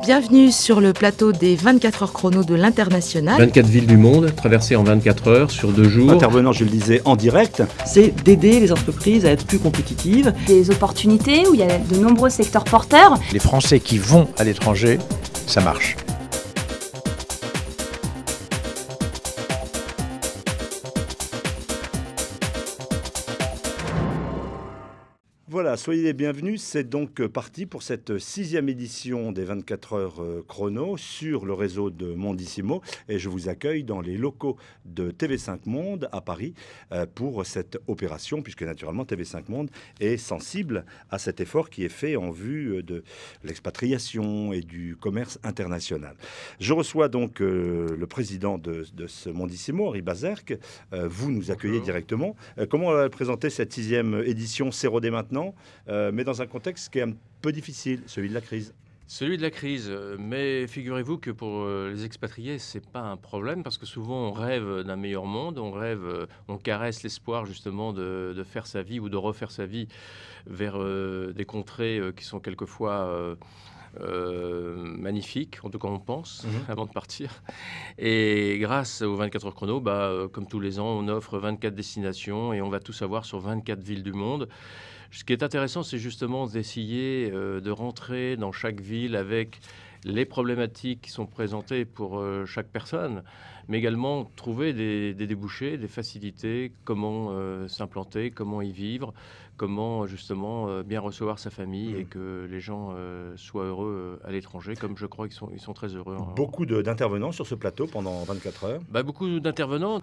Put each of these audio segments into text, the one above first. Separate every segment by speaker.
Speaker 1: Bienvenue sur le plateau des 24 heures chrono de l'International.
Speaker 2: 24 villes du monde, traversées en 24 heures sur 2 jours.
Speaker 3: Intervenant, je le disais, en direct.
Speaker 4: C'est d'aider les entreprises à être plus compétitives.
Speaker 5: Des opportunités où il y a de nombreux secteurs porteurs.
Speaker 6: Les Français qui vont à l'étranger, ça marche.
Speaker 3: Voilà, soyez les bienvenus. C'est donc parti pour cette 6e édition des 24 heures chrono sur le réseau de Mondissimo. Et je vous accueille dans les locaux de TV5 Monde à Paris pour cette opération, puisque naturellement TV5 Monde est sensible à cet effort qui est fait en vue de l'expatriation et du commerce international. Je reçois donc le président de ce Mondissimo, Henri Bazerque. Vous nous accueillez directement. Comment on va présenter cette 6e édition? C'est rodé maintenant. Mais dans un contexte qui est un peu difficile, celui de la crise.
Speaker 2: Celui de la crise, mais figurez-vous que pour les expatriés, c'est pas un problème parce que souvent on rêve d'un meilleur monde, on caresse l'espoir justement de faire sa vie ou de refaire sa vie vers des contrées qui sont quelquefois magnifique, en tout cas on pense, avant de partir. Et grâce aux 24 heures chrono, comme tous les ans, on offre 24 destinations et on va tout savoir sur 24 villes du monde. Ce qui est intéressant, c'est justement d'essayer de rentrer dans chaque ville avec les problématiques qui sont présentées pour chaque personne, mais également trouver des débouchés, des facilités, comment s'implanter, comment y vivre, comment justement bien recevoir sa famille et que les gens soient heureux à l'étranger, comme je crois qu'ils sont très heureux.
Speaker 3: Beaucoup d'intervenants sur ce plateau pendant 24 heures.
Speaker 2: Beaucoup d'intervenants.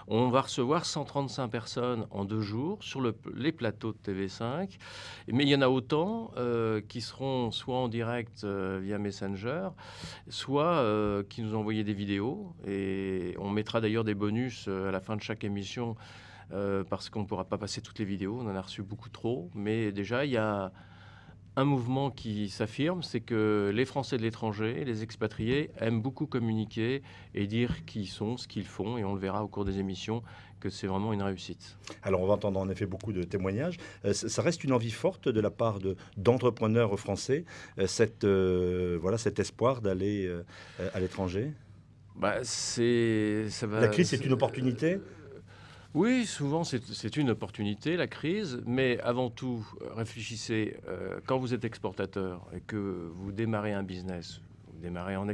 Speaker 2: On va recevoir 135 personnes en 2 jours sur les plateaux de TV5, mais il y en a autant qui seront soit en direct via Messenger, soit qui nous ont envoyé des vidéos. Et on mettra d'ailleurs des bonus à la fin de chaque émission parce qu'on ne pourra pas passer toutes les vidéos. On en a reçu beaucoup trop. Mais déjà, il y a un mouvement qui s'affirme, c'est que les Français de l'étranger, les expatriés, aiment beaucoup communiquer et dire qui ils sont, ce qu'ils font. Et on le verra au cours des émissions que c'est vraiment une réussite.
Speaker 3: Alors on va entendre en effet beaucoup de témoignages. Ça reste une envie forte de la part d'entrepreneurs français, cet espoir d'aller à l'étranger.
Speaker 2: La
Speaker 3: crise, c'est une opportunité.
Speaker 2: Oui, souvent c'est une opportunité, la crise, mais avant tout, réfléchissez, quand vous êtes exportateur et que vous démarrez un business, vous démarrez en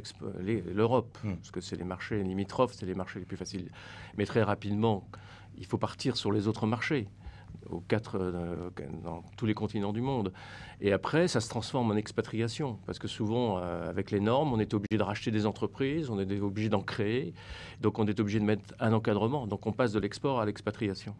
Speaker 2: l'Europe, parce que c'est les marchés limitrophes, c'est les marchés les plus faciles, mais très rapidement, il faut partir sur les autres marchés, dans tous les continents du monde. Et après, ça se transforme en expatriation, parce que souvent, avec les normes, on est obligé de racheter des entreprises, on est obligé d'en créer, donc on est obligé de mettre un encadrement. Donc on passe de l'export à l'expatriation.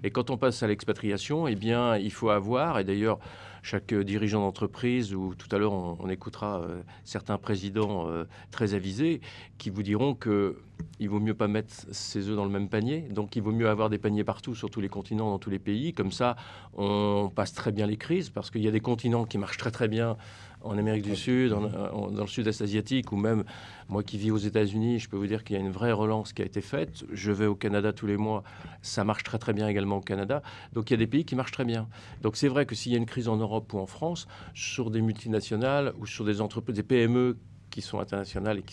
Speaker 2: Et quand on passe à l'expatriation, eh bien, il faut avoir, et d'ailleurs, chaque dirigeant d'entreprise, ou tout à l'heure, on écoutera certains présidents très avisés, qui vous diront qu'il vaut mieux pas mettre ses œufs dans le même panier. Donc il vaut mieux avoir des paniers partout, sur tous les continents, dans tous les pays. Comme ça, on passe très bien les crises, parce qu'il y a des continents qui marchent très très bien en Amérique du Sud, dans le sud-est asiatique, ou même moi qui vis aux États-Unis, je peux vous dire qu'il y a une vraie relance qui a été faite. Je vais au Canada tous les mois, ça marche très très bien également au Canada. Donc il y a des pays qui marchent très bien. Donc c'est vrai que s'il y a une crise en Europe ou en France, sur des multinationales ou sur des entreprises, des PME qui sont internationales et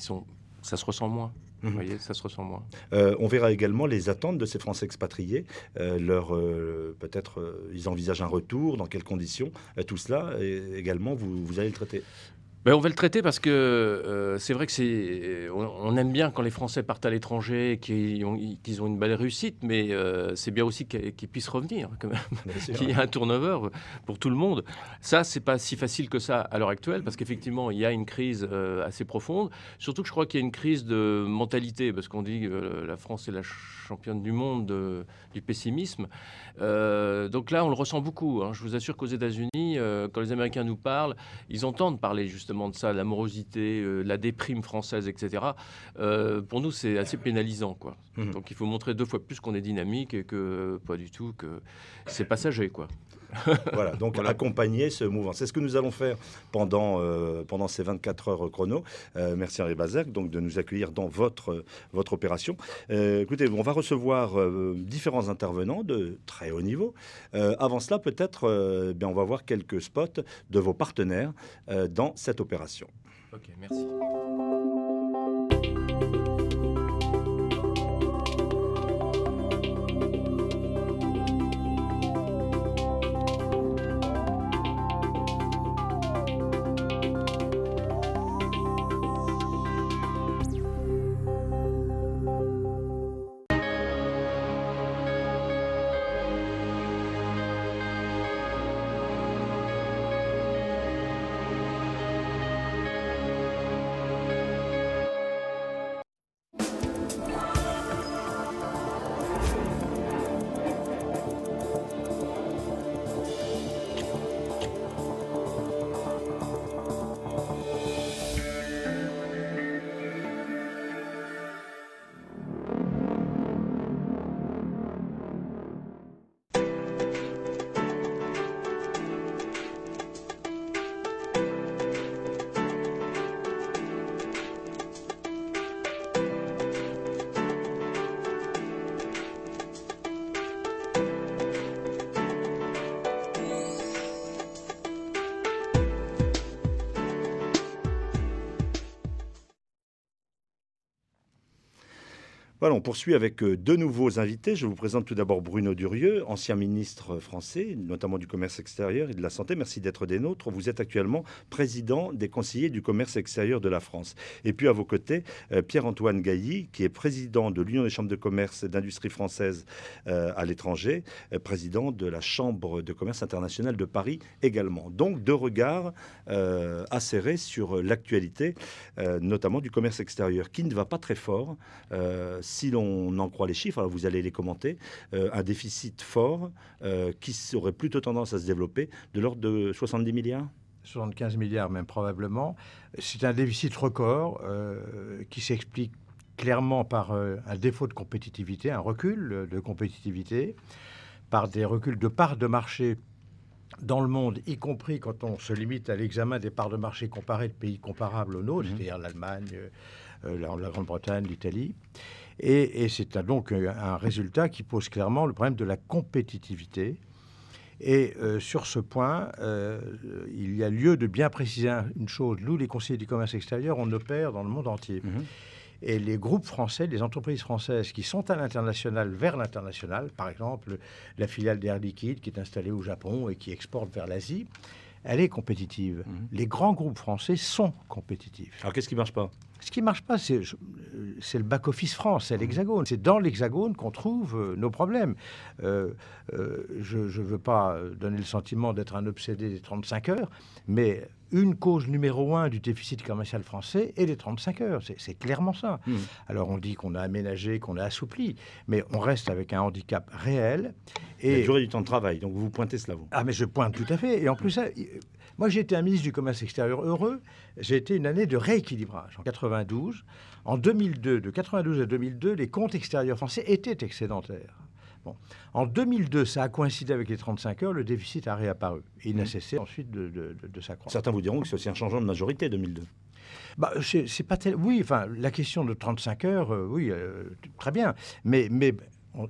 Speaker 2: ça se ressent moins. Vous voyez, ça se ressent moins.
Speaker 3: On verra également les attentes de ces Français expatriés. Peut-être ils envisagent un retour, dans quelles conditions. Tout cela, également, vous allez le traiter.
Speaker 2: On va le traiter parce que c'est vrai que on aime bien quand les Français partent à l'étranger, qu'ils ont une belle réussite, mais c'est bien aussi qu'ils puissent revenir quand même, qu'il y ait un turnover pour tout le monde. Ça, c'est pas si facile que ça à l'heure actuelle, parce qu'effectivement, il y a une crise assez profonde. Surtout que je crois qu'il y a une crise de mentalité, parce qu'on dit que la France est la championne du monde du pessimisme. Donc là, on le ressent beaucoup. Je vous assure qu'aux États-Unis, quand les Américains nous parlent, ils entendent parler justement de ça, l'amorosité, la déprime française, etc. Pour nous, c'est assez pénalisant, quoi. Donc il faut montrer 2 fois plus qu'on est dynamique et que pas du tout, que c'est passager, quoi.
Speaker 3: Voilà, donc accompagner ce mouvement. C'est ce que nous allons faire pendant ces 24 heures chrono. Merci Henri Bazergue donc de nous accueillir dans votre opération. Écoutez, on va recevoir différents intervenants de très haut niveau. Avant cela, peut-être, on va voir quelques spots de vos partenaires dans cette opération.
Speaker 2: Ok, merci.
Speaker 3: Voilà, on poursuit avec deux nouveaux invités. Je vous présente tout d'abord Bruno Durieux, ancien ministre français, notamment du commerce extérieur et de la santé. Merci d'être des nôtres. Vous êtes actuellement président des conseillers du commerce extérieur de la France. Et puis à vos côtés, Pierre-Antoine Gailly, qui est président de l'Union des chambres de commerce et d'industrie françaises à l'étranger, président de la Chambre de commerce internationale de Paris également. Donc deux regards acérés sur l'actualité, notamment du commerce extérieur, qui ne va pas très fort. Si l'on en croit les chiffres, alors vous allez les commenter, un déficit fort qui aurait plutôt tendance à se développer de l'ordre de 70 milliards
Speaker 6: 75 milliards même probablement. C'est un déficit record qui s'explique clairement par un défaut de compétitivité, un recul de compétitivité, par des reculs de parts de marché dans le monde, y compris quand on se limite à l'examen des parts de marché comparées de pays comparables aux nôtres, c'est-à-dire l'Allemagne, la Grande-Bretagne, l'Italie. Et c'est donc un résultat qui pose clairement le problème de la compétitivité. Et sur ce point, il y a lieu de bien préciser une chose. Nous, les conseillers du commerce extérieur, on opère dans le monde entier. Et les groupes français, les entreprises françaises qui sont à l'international, vers l'international, par exemple la filiale d'Air Liquide qui est installée au Japon et qui exporte vers l'Asie, elle est compétitive. Les grands groupes français sont compétitifs.
Speaker 3: Alors qu'est-ce qui ne marche pas ?
Speaker 6: Ce qui ne marche pas, c'est le back-office France, c'est l'Hexagone. C'est dans l'Hexagone qu'on trouve nos problèmes. Je ne veux pas donner le sentiment d'être un obsédé des 35 heures, mais une cause numéro 1 du déficit commercial français est les 35 heures. C'est clairement ça. Alors on dit qu'on a aménagé, qu'on a assoupli, mais on reste avec un handicap réel.
Speaker 3: Et la durée du temps de travail, donc vous pointez cela, vous.
Speaker 6: Ah mais je pointe tout à fait. Et en plus, moi j'ai été un ministre du commerce extérieur heureux. J'ai été une année de rééquilibrage. En 92, en 2002, de 92 à 2002, les comptes extérieurs français étaient excédentaires. Bon. En 2002, ça a coïncidé avec les 35 heures, le déficit a réapparu. Et il n'a cessé ensuite de s'accroître.
Speaker 3: Certains vous diront que c'est aussi un changement de majorité, 2002.
Speaker 6: Bah, c'est pas tel... Oui, enfin, la question de 35 heures, oui, très bien. Mais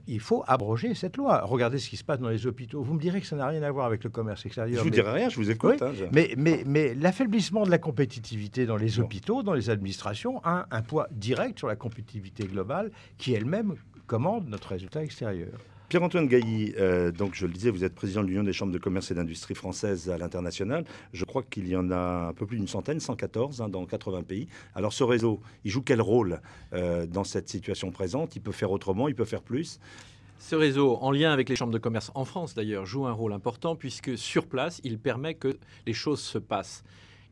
Speaker 6: il faut abroger cette loi. Regardez ce qui se passe dans les hôpitaux. Vous me direz que ça n'a rien à voir avec le commerce extérieur.
Speaker 3: Je vous dirai rien, je vous écoute.
Speaker 6: Oui, mais l'affaiblissement de la compétitivité dans les hôpitaux, dans les administrations, a un poids direct sur la compétitivité globale qui elle-même commande notre résultat extérieur.
Speaker 3: Pierre-Antoine Gailly, donc je le disais, vous êtes président de l'Union des chambres de commerce et d'industrie françaises à l'international. Je crois qu'il y en a un peu plus d'une centaine, 114 dans 80 pays. Alors ce réseau, il joue quel rôle dans cette situation présente ? Il peut faire autrement, il peut faire plus ?
Speaker 7: Ce réseau, en lien avec les chambres de commerce en France d'ailleurs, joue un rôle important puisque sur place, il permet que les choses se passent.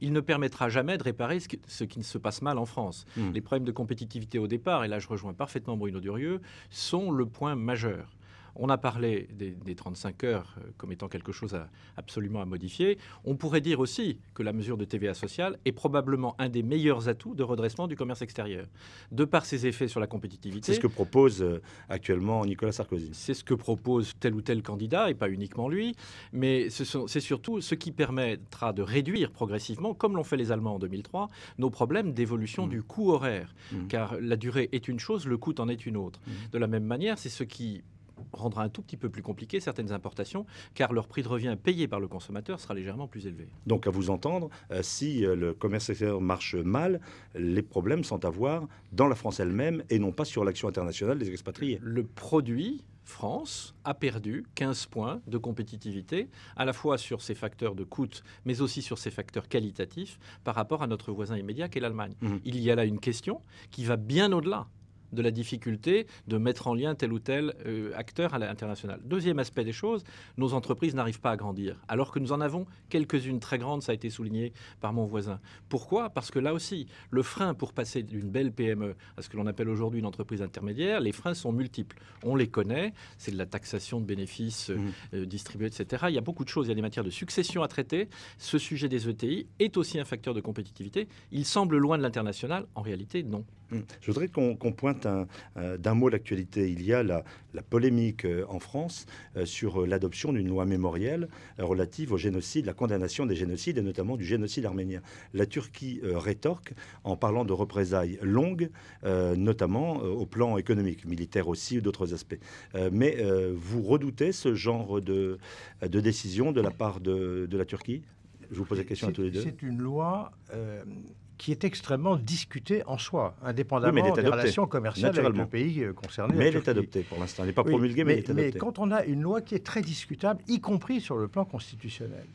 Speaker 7: Il ne permettra jamais de réparer ce qui ne se passe mal en France. Les problèmes de compétitivité au départ, et là je rejoins parfaitement Bruno Durieux, sont le point majeur. On a parlé des 35 heures comme étant quelque chose absolument à modifier. On pourrait dire aussi que la mesure de TVA sociale est probablement un des meilleurs atouts de redressement du commerce extérieur, de par ses effets sur la compétitivité.
Speaker 3: C'est ce que propose actuellement Nicolas Sarkozy.
Speaker 7: C'est ce que propose tel ou tel candidat, et pas uniquement lui, mais c'est surtout ce qui permettra de réduire progressivement, comme l'ont fait les Allemands en 2003, nos problèmes d'évolution du coût horaire. Car la durée est une chose, le coût en est une autre. De la même manière, c'est ce qui rendra un tout petit peu plus compliqué certaines importations, car leur prix de revient payé par le consommateur sera légèrement plus élevé.
Speaker 3: Donc, à vous entendre, si le commerce extérieur marche mal, les problèmes sont à voir dans la France elle-même et non pas sur l'action internationale des expatriés.
Speaker 7: Le produit France a perdu 15 points de compétitivité, à la fois sur ses facteurs de coût, mais aussi sur ses facteurs qualitatifs par rapport à notre voisin immédiat qu'est l'Allemagne. Il y a là une question qui va bien au-delà de la difficulté de mettre en lien tel ou tel acteur à l'international. Deuxième aspect des choses, nos entreprises n'arrivent pas à grandir, alors que nous en avons quelques-unes très grandes, ça a été souligné par mon voisin. Pourquoi ? Parce que là aussi, le frein pour passer d'une belle PME à ce que l'on appelle aujourd'hui une entreprise intermédiaire, les freins sont multiples. On les connaît, c'est de la taxation de bénéfices distribués, etc. Il y a beaucoup de choses, il y a des matières de succession à traiter. Ce sujet des ETI est aussi un facteur de compétitivité. Il semble loin de l'international, en réalité, non.
Speaker 3: Je voudrais qu'on pointe d'un mot l'actualité. Il y a la polémique en France sur l'adoption d'une loi mémorielle relative au génocide, la condamnation des génocides et notamment du génocide arménien. La Turquie rétorque en parlant de représailles longues, notamment au plan économique, militaire aussi ou d'autres aspects. Mais vous redoutez ce genre de décision de la part de la Turquie ? Je vous pose la question à tous les deux.
Speaker 6: C'est une loi qui est extrêmement discutée en soi, indépendamment des relations commerciales avec le pays concerné.
Speaker 3: Mais elle est adoptée pour l'instant. Elle n'est pas promulguée, mais elle est adoptée.
Speaker 6: Mais quand on a une loi qui est très discutable, y compris sur le plan constitutionnel,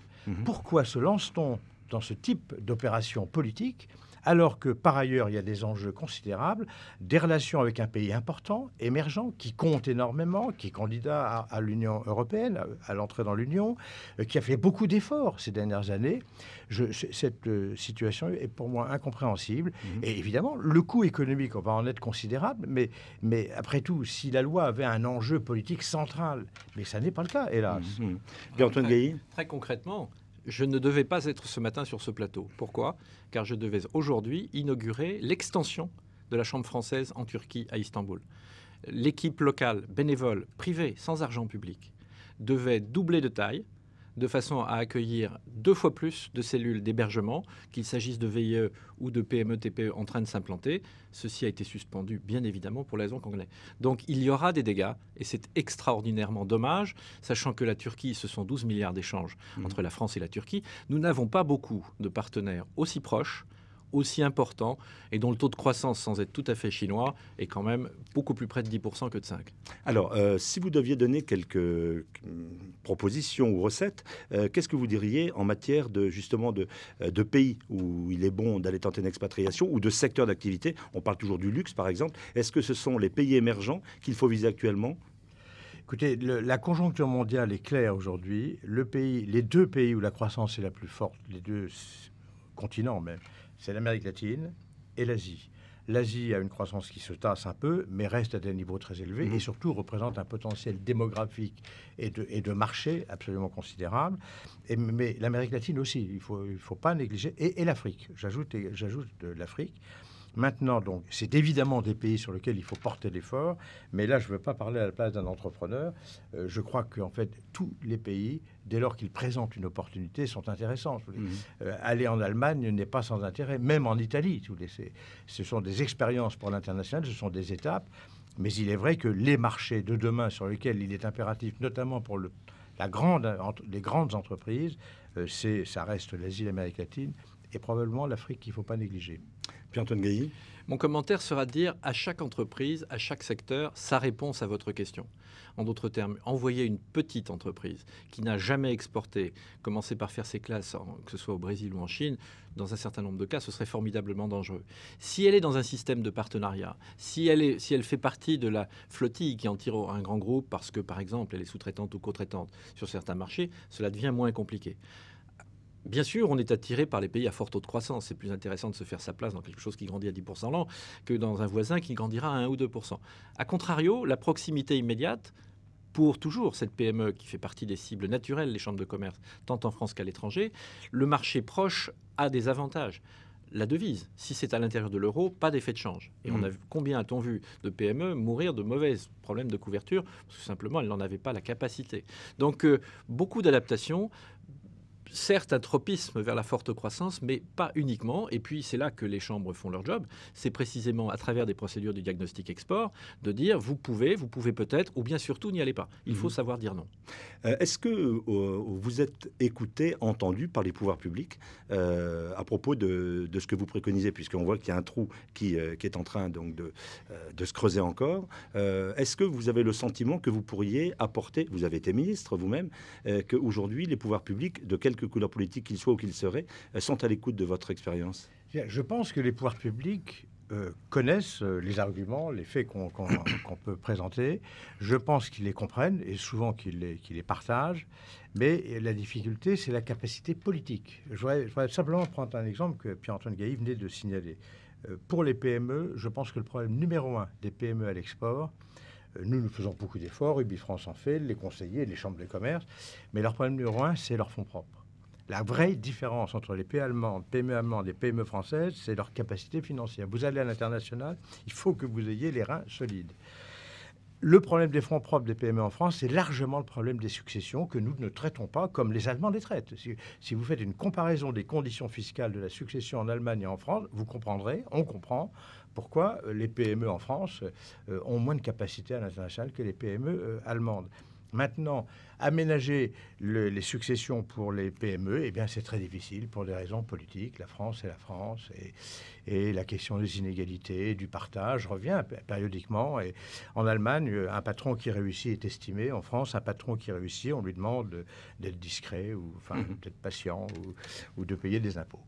Speaker 6: pourquoi se lance-t-on dans ce type d'opération politique alors que, par ailleurs, il y a des enjeux considérables, des relations avec un pays important, émergent, qui compte énormément, qui est candidat à l'Union européenne, à l'entrée dans l'Union, qui a fait beaucoup d'efforts ces dernières années. Cette situation est pour moi incompréhensible. Et évidemment, le coût économique, on va en être considérable, mais après tout, si la loi avait un enjeu politique central, mais ça n'est pas le cas, hélas.
Speaker 3: Pierre-Antoine Gailly.
Speaker 7: Très concrètement, je ne devais pas être ce matin sur ce plateau. Pourquoi ? Car je devais aujourd'hui inaugurer l'extension de la Chambre française en Turquie à Istanbul. L'équipe locale, bénévole, privée, sans argent public, devait doubler de taille de façon à accueillir 2 fois plus de cellules d'hébergement, qu'il s'agisse de VIE ou de PME, TPE en train de s'implanter. Ceci a été suspendu, bien évidemment, pour la raison qu'on connaît. Donc, il y aura des dégâts, et c'est extraordinairement dommage, sachant que la Turquie, ce sont 12 milliards d'échanges entre la France et la Turquie. Nous n'avons pas beaucoup de partenaires aussi proches, aussi important et dont le taux de croissance, sans être tout à fait chinois, est quand même beaucoup plus près de 10% que de 5%.
Speaker 3: Alors, si vous deviez donner quelques propositions ou recettes, qu'est-ce que vous diriez en matière justement de pays où il est bon d'aller tenter une expatriation ou de secteurs d'activité ? On parle toujours du luxe, par exemple. Est-ce que ce sont les pays émergents qu'il faut viser actuellement ?
Speaker 6: Écoutez, la conjoncture mondiale est claire aujourd'hui. Les 2 pays où la croissance est la plus forte, les 2 continents même, c'est l'Amérique latine et l'Asie. L'Asie a une croissance qui se tasse un peu, mais reste à des niveaux très élevés et surtout représente un potentiel démographique et de marché absolument considérable. Mais l'Amérique latine aussi, il faut pas négliger. Et l'Afrique, j'ajoute l'Afrique. Maintenant, donc, c'est évidemment des pays sur lesquels il faut porter l'effort, mais là, je ne veux pas parler à la place d'un entrepreneur. Je crois qu'en fait, tous les pays, dès lors qu'ils présentent une opportunité, sont intéressants. Aller en Allemagne n'est pas sans intérêt, même en Italie. Ce sont des expériences pour l'international, ce sont des étapes, mais il est vrai que les marchés de demain sur lesquels il est impératif, notamment pour les grandes entreprises, ça reste l'Asie, l'Amérique latine, et probablement l'Afrique qu'il ne faut pas négliger.
Speaker 3: Pierre-Antoine Gailly.
Speaker 7: Mon commentaire sera de dire à chaque entreprise, à chaque secteur, sa réponse à votre question. En d'autres termes, envoyer une petite entreprise qui n'a jamais exporté, commencer par faire ses classes, que ce soit au Brésil ou en Chine, dans un certain nombre de cas, ce serait formidablement dangereux. Si elle est dans un système de partenariat, si elle fait partie de la flottille qui en tire un grand groupe parce que, par exemple, elle est sous-traitante ou co-traitante sur certains marchés, cela devient moins compliqué. Bien sûr, on est attiré par les pays à fort taux de croissance. C'est plus intéressant de se faire sa place dans quelque chose qui grandit à 10% l'an que dans un voisin qui grandira à 1 ou 2%. A contrario, la proximité immédiate pour toujours cette PME qui fait partie des cibles naturelles, les chambres de commerce, tant en France qu'à l'étranger, le marché proche a des avantages. La devise, si c'est à l'intérieur de l'euro, pas d'effet de change. Et combien a-t-on vu de PME mourir de mauvais problèmes de couverture parce que simplement elles n'en avaient pas la capacité. Donc beaucoup d'adaptations. Certes, un tropisme vers la forte croissance, mais pas uniquement. Et puis, c'est là que les chambres font leur job. C'est précisément à travers des procédures du diagnostic export de dire vous pouvez peut-être, ou bien surtout n'y allez pas. Il faut savoir dire non.
Speaker 3: Est-ce que vous êtes écouté, entendu par les pouvoirs publics à propos de ce que vous préconisez, puisqu'on voit qu'il y a un trou qui est en train donc de se creuser encore. Est-ce que vous avez le sentiment que vous pourriez apporter, vous avez été ministre vous-même, qu'aujourd'hui les pouvoirs publics, de quelque couleur politique qu'ils soient ou qu'ils seraient, sont à l'écoute de votre expérience?
Speaker 6: Je pense que les pouvoirs publics connaissent les arguments, les faits qu'on peut présenter. Je pense qu'ils les comprennent et souvent qu'ils les partagent. Mais la difficulté, c'est la capacité politique. Je voudrais simplement prendre un exemple que Pierre-Antoine Gailly venait de signaler. Pour les PME, je pense que le problème numéro 1 des PME à l'export, nous faisons beaucoup d'efforts, Ubifrance en fait, les conseillers, les chambres de commerce, mais leur problème numéro 1, c'est leurs fonds propres. La vraie différence entre les PME allemandes et PME françaises, c'est leur capacité financière. Vous allez à l'international, il faut que vous ayez les reins solides. Le problème des fonds propres des PME en France, c'est largement le problème des successions que nous ne traitons pas comme les Allemands les traitent. Si vous faites une comparaison des conditions fiscales de la succession en Allemagne et en France, vous comprendrez, on comprend pourquoi les PME en France ont moins de capacité à l'international que les PME allemandes. Maintenant, aménager les successions pour les PME, eh bien, c'est très difficile pour des raisons politiques. La France, c'est la France. Et la question des inégalités, du partage revient périodiquement. Et en Allemagne, un patron qui réussit est estimé. En France, un patron qui réussit, on lui demande d'être discret ou d'être patient ou de payer des impôts.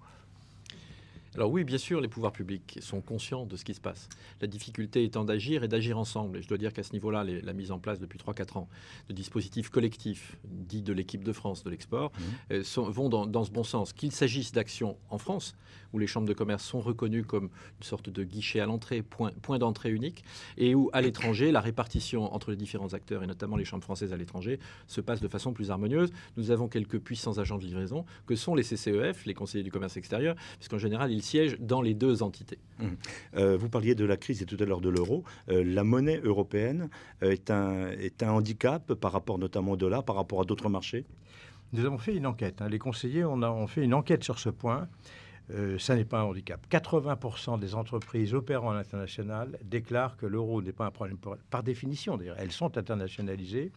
Speaker 7: Alors oui, bien sûr, les pouvoirs publics sont conscients de ce qui se passe. La difficulté étant d'agir et d'agir ensemble. Et je dois dire qu'à ce niveau-là, la mise en place depuis 3-4 ans de dispositifs collectifs, dits de l'équipe de France de l'export, vont dans ce bon sens. Qu'il s'agisse d'actions en France, où les chambres de commerce sont reconnues comme une sorte de guichet à l'entrée, point d'entrée unique, et où à l'étranger, la répartition entre les différents acteurs, et notamment les chambres françaises à l'étranger, se passe de façon plus harmonieuse. Nous avons quelques puissants agents de livraison, que sont les CCEF, les conseillers du commerce extérieur, puisqu'en général, ils siègent dans les deux entités.
Speaker 3: Vous parliez de la crise et tout à l'heure de l'euro. La monnaie européenne est un handicap par rapport notamment au dollar, par rapport à d'autres marchés?
Speaker 6: Nous avons fait une enquête. Les conseillers ont fait une enquête sur ce point. Ça n'est pas un handicap. 80% des entreprises opérant à l'international déclarent que l'euro n'est pas un problème par définition. D'ailleurs, elles sont internationalisées.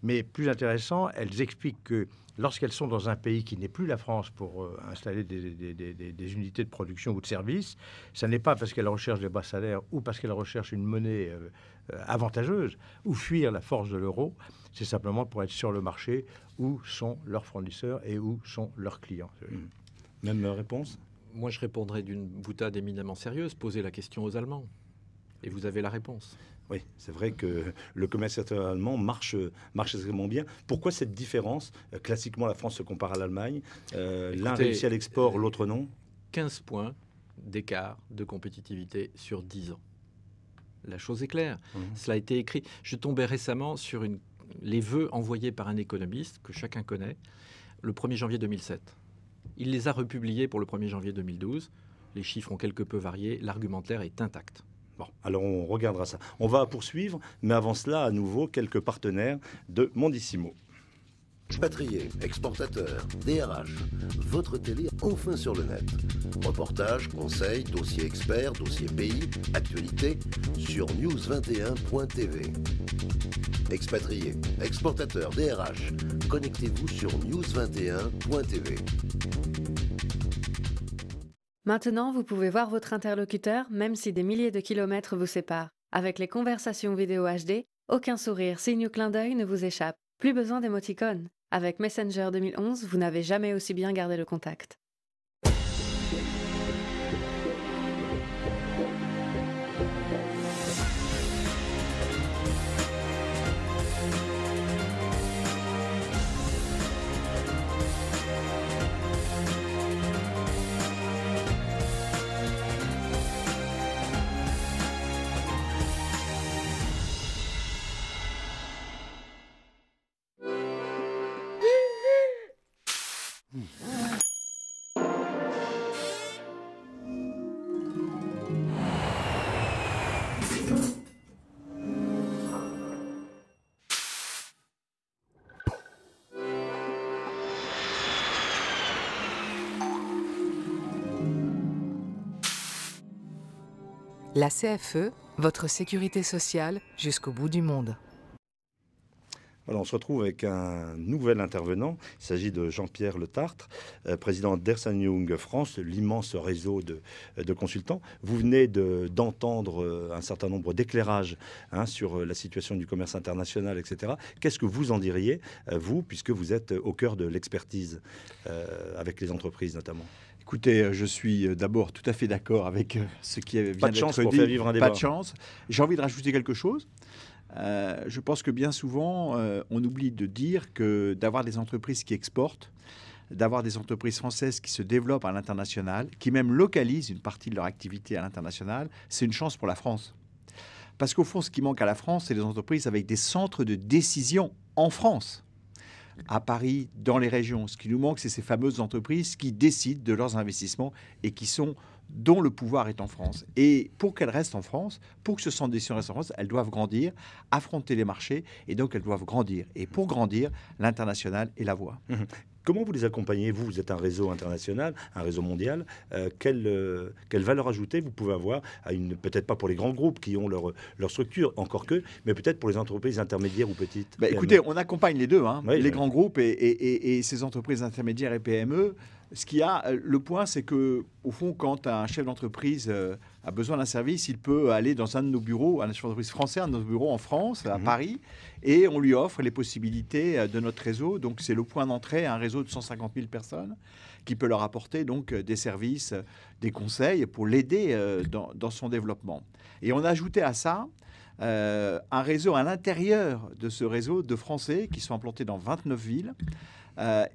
Speaker 6: Mais plus intéressant, elles expliquent que lorsqu'elles sont dans un pays qui n'est plus la France pour installer des unités de production ou de services, ça n'est pas parce qu'elles recherchent des bas salaires ou parce qu'elles recherchent une monnaie avantageuse ou fuir la force de l'euro. C'est simplement pour être sur le marché où sont leurs fournisseurs et où sont leurs clients.
Speaker 3: Même réponse?
Speaker 7: Moi, je répondrais d'une boutade éminemment sérieuse. Posez la question aux Allemands. Et vous avez la réponse.
Speaker 3: Oui, c'est vrai que le commerce extérieur allemand marche extrêmement bien. Pourquoi cette différence? Classiquement, la France se compare à l'Allemagne. L'un réussit à l'export, l'autre non.
Speaker 7: 15 points d'écart de compétitivité sur 10 ans. La chose est claire. Cela a été écrit. Je tombais récemment sur les vœux envoyés par un économiste que chacun connaît, le 1er janvier 2007. Il les a republiés pour le 1er janvier 2012. Les chiffres ont quelque peu varié. L'argumentaire est intact.
Speaker 3: Bon, alors on regardera ça. On va poursuivre, mais avant cela, à nouveau, quelques partenaires de Mondissimo.
Speaker 8: Expatriés, exportateurs, DRH, votre télé enfin sur le net. Reportages, conseils, dossiers experts, dossiers pays, actualités sur news21.tv. Expatriés, exportateurs, DRH, connectez-vous sur news21.tv.
Speaker 9: Maintenant, vous pouvez voir votre interlocuteur même si des milliers de kilomètres vous séparent. Avec les conversations vidéo HD, aucun sourire, signe ou clin d'œil ne vous échappe. Plus besoin d'émoticônes. Avec Messenger 2011, vous n'avez jamais aussi bien gardé le contact.
Speaker 10: La CFE, votre sécurité sociale jusqu'au bout du monde.
Speaker 3: Voilà, on se retrouve avec un nouvel intervenant. Il s'agit de Jean-Pierre Le Tartre, président d'Ernst & Young France, l'immense réseau de consultants. Vous venez d'entendre un certain nombre d'éclairages sur la situation du commerce international, etc. Qu'est-ce que vous en diriez, vous, puisque vous êtes au cœur de l'expertise avec les entreprises notamment?
Speaker 11: Écoutez, je suis d'abord tout à fait d'accord avec ce qui vient d'être dit.
Speaker 3: Pas de chance pour faire vivre un débat.
Speaker 11: Pas de chance. J'ai envie de rajouter quelque chose. Je pense que bien souvent, on oublie de dire que d'avoir des entreprises qui exportent, d'avoir des entreprises françaises qui se développent à l'international, qui même localisent une partie de leur activité à l'international, c'est une chance pour la France. Parce qu'au fond, ce qui manque à la France, c'est des entreprises avec des centres de décision en France, à Paris, dans les régions. Ce qui nous manque, c'est ces fameuses entreprises qui décident de leurs investissements et dont le pouvoir est en France. Et pour qu'elles restent en France, pour que ce centre de décision reste en France, elles doivent grandir, affronter les marchés, et donc elles doivent grandir. Et pour grandir, l'international est la voie.
Speaker 3: Comment vous les accompagnez? Vous êtes un réseau international, un réseau mondial. Quelle valeur ajoutée vous pouvez avoir, peut-être pas pour les grands groupes qui ont leur structure, encore que, mais peut-être pour les entreprises intermédiaires ou petites?
Speaker 11: Écoutez, on accompagne les deux,
Speaker 3: oui,
Speaker 11: les grands groupes et ces entreprises intermédiaires et PME. Le point, c'est que, au fond, quand un chef d'entreprise a besoin d'un service, il peut aller dans un de nos bureaux, un chef d'entreprise français, un de nos bureaux en France, à Paris, et on lui offre les possibilités de notre réseau. Donc, c'est le point d'entrée à un réseau de 150 000 personnes qui peut leur apporter donc des services, des conseils pour l'aider dans son développement. Et on a ajouté à ça un réseau à l'intérieur de ce réseau de Français qui sont implantés dans 29 villes.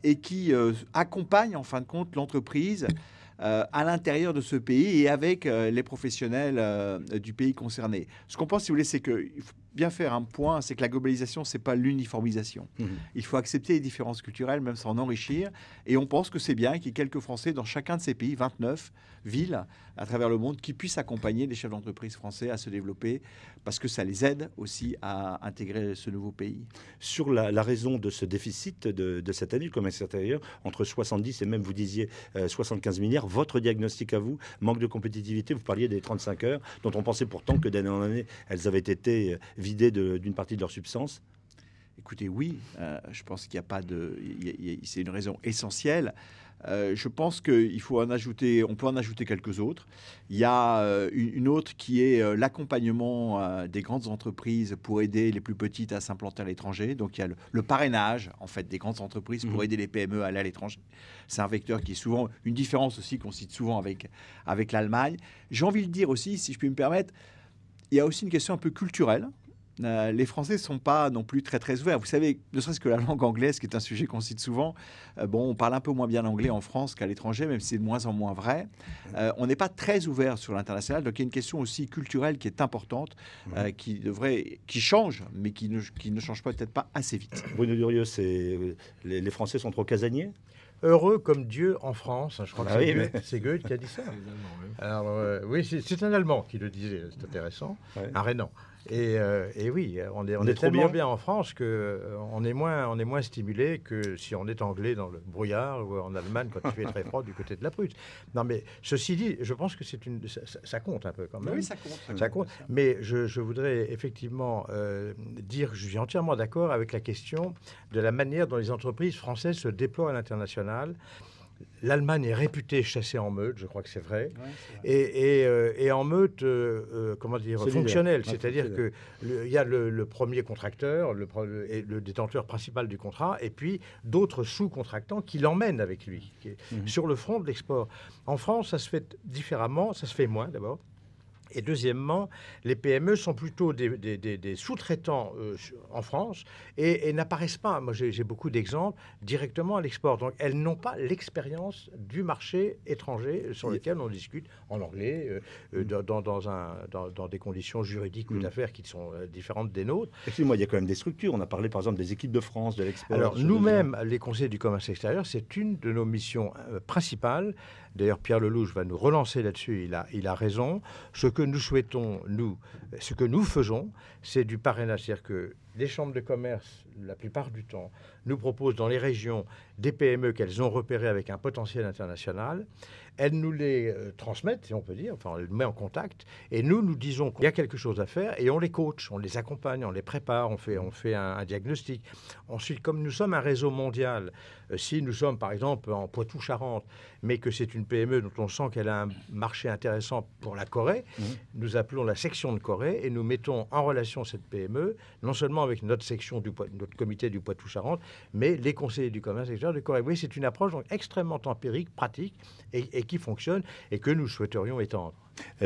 Speaker 11: Et qui accompagne en fin de compte l'entreprise à l'intérieur de ce pays et avec les professionnels du pays concerné. Ce qu'on pense, si vous voulez, c'est qu'il faut bien faire un point, c'est que la globalisation, c'est pas l'uniformisation. Il faut accepter les différences culturelles, même s'en enrichir. Et on pense que c'est bien qu'il y ait quelques Français dans chacun de ces pays, 29 villes à travers le monde, qui puissent accompagner les chefs d'entreprise français à se développer, parce que ça les aide aussi à intégrer ce nouveau pays.
Speaker 3: Sur la raison de ce déficit de cette année, le commerce extérieur, entre 70 et même, vous disiez, 75 milliards, votre diagnostic à vous, manque de compétitivité, vous parliez des 35 heures, dont on pensait pourtant que d'année en année, elles avaient été vidées d'une partie de leur substance.
Speaker 11: Écoutez, oui, je pense qu'il n'y a pas de... c'est une raison essentielle. Je pense qu'il faut en ajouter, on peut en ajouter quelques autres. Il y a une autre qui est l'accompagnement des grandes entreprises pour aider les plus petites à s'implanter à l'étranger. Donc il y a le parrainage en fait des grandes entreprises pour aider les PME à aller à l'étranger. C'est un vecteur qui est souvent une différence aussi qu'on cite souvent avec l'Allemagne. J'ai envie de dire aussi, si je puis me permettre, il y a aussi une question un peu culturelle. Les Français ne sont pas non plus très très ouverts. Vous savez, ne serait-ce que la langue anglaise, qui est un sujet qu'on cite souvent, on parle un peu moins bien l'anglais en France qu'à l'étranger, même si c'est de moins en moins vrai. On n'est pas très ouvert sur l'international, donc il y a une question aussi culturelle qui est importante, qui change, mais qui ne change peut-être pas assez vite.
Speaker 3: Bruno Durieux, les Français sont trop casaniers?
Speaker 6: Heureux comme Dieu en France, je crois que c'est
Speaker 3: mais...
Speaker 6: Goethe qui a dit ça. Alors, oui, c'est un Allemand qui le disait, c'est intéressant, un Rhénan. Et oui, on est tellement bien en France qu'on est moins stimulé que si on est anglais dans le brouillard ou en Allemagne quand il fait très froid du côté de la Prusse. Non, mais ceci dit, je pense que ça compte un peu quand même.
Speaker 11: Oui, ça compte.
Speaker 6: Ça compte. Mais je voudrais effectivement dire que je suis entièrement d'accord avec la question de la manière dont les entreprises françaises se déploient à l'international. L'Allemagne est réputée chasser en meute, je crois que c'est vrai, et en meute, comment dire, fonctionnelle, c'est-à-dire qu'il y a le premier contracteur, le détenteur principal du contrat, et puis d'autres sous-contractants qui l'emmènent avec lui, sur le front de l'export. En France, ça se fait différemment, ça se fait moins d'abord. Et deuxièmement, les PME sont plutôt des sous-traitants en France et n'apparaissent pas, moi j'ai beaucoup d'exemples, directement à l'export. Donc elles n'ont pas l'expérience du marché étranger sur lequel on discute en anglais, dans des conditions juridiques ou d'affaires qui sont différentes des nôtres.
Speaker 3: Excusez-moi, il y a quand même des structures. On a parlé par exemple des équipes de France, de l'export.
Speaker 6: Alors nous-mêmes, les conseillers du commerce extérieur, c'est une de nos missions principales. D'ailleurs, Pierre Lelouch va nous relancer là-dessus, il a raison. Ce que nous souhaitons, ce que nous faisons, c'est du parrainage. C'est-à-dire que les chambres de commerce, la plupart du temps, nous proposent dans les régions des PME qu'elles ont repérées avec un potentiel international. Elles nous les transmettent, si on peut dire, enfin on les met en contact, et nous disons qu'il y a quelque chose à faire, et on les coach, on les accompagne, on les prépare, on fait un diagnostic. Ensuite, comme nous sommes un réseau mondial, si nous sommes par exemple en Poitou-Charentes, mais que c'est une PME dont on sent qu'elle a un marché intéressant pour la Corée, nous appelons la section de Corée, et nous mettons en relation cette PME, non seulement avec notre section, notre comité du Poitou-Charentes, mais les conseillers du commerce extérieur de Corée. Oui, c'est une approche donc extrêmement empirique, pratique, et qui fonctionne et que nous souhaiterions étendre.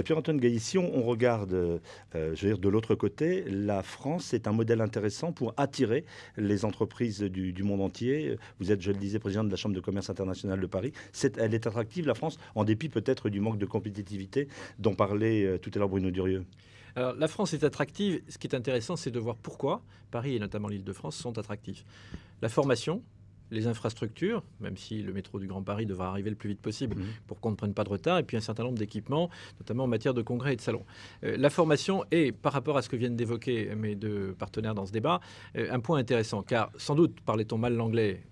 Speaker 3: Pierre-Antoine Gailly, si on regarde je veux dire, de l'autre côté, la France est un modèle intéressant pour attirer les entreprises du monde entier. Vous êtes, je le disais, président de la Chambre de commerce internationale de Paris. Elle est attractive, la France, en dépit peut-être du manque de compétitivité dont parlait tout à l'heure Bruno Durieux.
Speaker 7: Alors, la France est attractive. Ce qui est intéressant, c'est de voir pourquoi Paris et notamment l'Île-de-France sont attractifs. La formation, les infrastructures, même si le métro du Grand Paris devra arriver le plus vite possible pour qu'on ne prenne pas de retard, et puis un certain nombre d'équipements, notamment en matière de congrès et de salons. La formation est, par rapport à ce que viennent d'évoquer mes deux partenaires dans ce débat, un point intéressant, car sans doute parlait-on mal l'anglais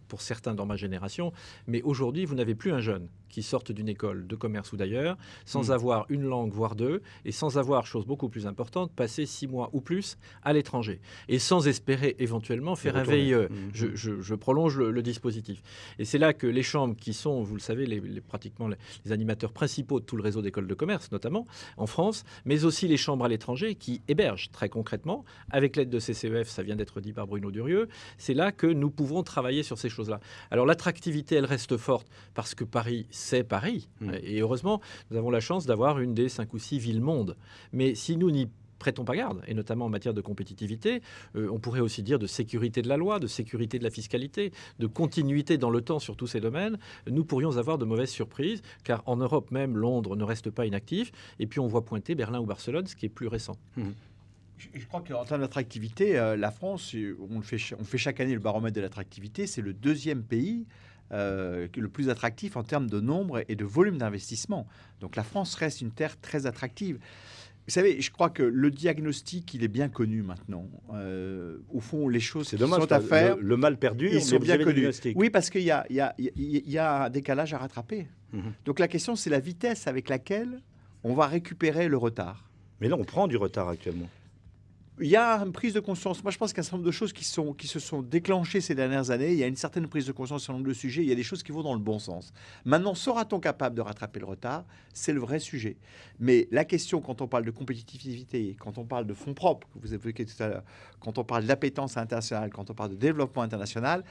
Speaker 7: pour certains dans ma génération, mais aujourd'hui, vous n'avez plus un jeune qui sortent d'une école de commerce ou d'ailleurs, sans avoir une langue, voire deux, et sans avoir, chose beaucoup plus importante, passé 6 mois ou plus à l'étranger, et sans espérer éventuellement faire un VIE. Je prolonge le dispositif. Et c'est là que les chambres, qui sont, vous le savez, pratiquement les animateurs principaux de tout le réseau d'écoles de commerce, notamment en France, mais aussi les chambres à l'étranger, qui hébergent très concrètement, avec l'aide de CCEF, ça vient d'être dit par Bruno Durieux, c'est là que nous pouvons travailler sur ces choses-là. Alors l'attractivité, elle reste forte, parce que Paris, c'est Paris. Et heureusement, nous avons la chance d'avoir une des 5 ou 6 villes-mondes. Mais si nous n'y prêtons pas garde, et notamment en matière de compétitivité, on pourrait aussi dire de sécurité de la loi, de sécurité de la fiscalité, de continuité dans le temps sur tous ces domaines, nous pourrions avoir de mauvaises surprises, car en Europe même, Londres ne reste pas inactif, et puis on voit pointer Berlin ou Barcelone, ce qui est plus récent.
Speaker 11: Je crois qu'en termes d'attractivité, la France, on fait chaque année le baromètre de l'attractivité, c'est le 2e pays le plus attractif en termes de nombre et de volume d'investissement. Donc la France reste une terre très attractive. Vous savez, je crois que le diagnostic, il est bien connu maintenant. Au fond, les choses qui sont à faire...
Speaker 3: Le mal perdu,
Speaker 11: ils sont bien connus.
Speaker 3: Diagnostic.
Speaker 11: Oui, parce qu'il y a un décalage à rattraper. Donc la question, c'est la vitesse avec laquelle on va récupérer le retard.
Speaker 3: Mais là, on prend du retard actuellement.
Speaker 11: Il y a une prise de conscience. Moi, je pense qu'il y a un certain nombre de choses qui se sont déclenchées ces dernières années. Il y a une certaine prise de conscience sur un nombre de sujets. Il y a des choses qui vont dans le bon sens. Maintenant, sera-t-on capable de rattraper le retard? C'est le vrai sujet. Mais la question, quand on parle de compétitivité, quand on parle de fonds propres, que vous évoquiez tout à l'heure, quand on parle d'appétence internationale, quand on parle de développement international,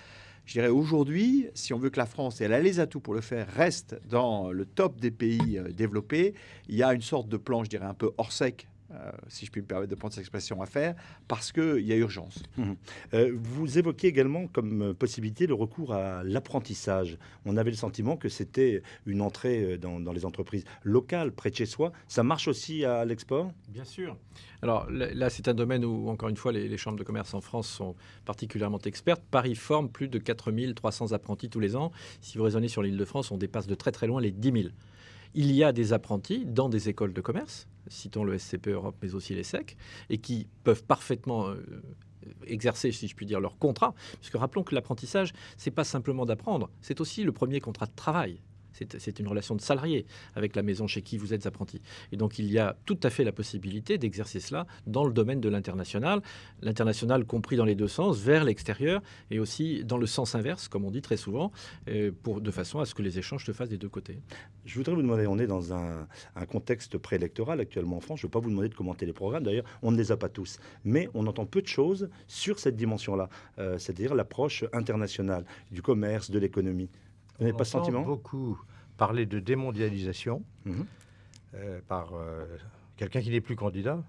Speaker 11: je dirais aujourd'hui, si on veut que la France, et elle a les atouts pour le faire, reste dans le top des pays développés, il y a une sorte de plan, je dirais, un peu hors sec, si je puis me permettre de prendre cette expression, à faire, parce qu'il y a urgence.
Speaker 3: Vous évoquiez également comme possibilité le recours à l'apprentissage. On avait le sentiment que c'était une entrée dans les entreprises locales, près de chez soi. Ça marche aussi à l'export?
Speaker 7: Bien sûr. Alors là, c'est un domaine où, encore une fois, les chambres de commerce en France sont particulièrement expertes. Paris forme plus de 4300 apprentis tous les ans. Si vous raisonnez sur l'Île-de-France, on dépasse de très très loin les 10 000. Il y a des apprentis dans des écoles de commerce, citons le SCP Europe, mais aussi les SEC, et qui peuvent parfaitement exercer, si je puis dire, leur contrat. Puisque rappelons que l'apprentissage, c'est pas simplement d'apprendre, c'est aussi le premier contrat de travail. C'est une relation de salarié avec la maison chez qui vous êtes apprenti. Et donc, il y a tout à fait la possibilité d'exercer cela dans le domaine de l'international. L'international compris dans les deux sens, vers l'extérieur, et aussi dans le sens inverse, comme on dit très souvent, de façon à ce que les échanges se fassent des deux côtés.
Speaker 3: Je voudrais vous demander, on est dans un contexte préélectoral actuellement en France. Je ne veux pas vous demander de commenter les programmes. D'ailleurs, on ne les a pas tous. Mais on entend peu de choses sur cette dimension-là, c'est-à-dire l'approche internationale du commerce, de l'économie. Vous n'avez pas ce sentiment?
Speaker 6: Beaucoup parler de démondialisation. par quelqu'un qui n'est plus candidat.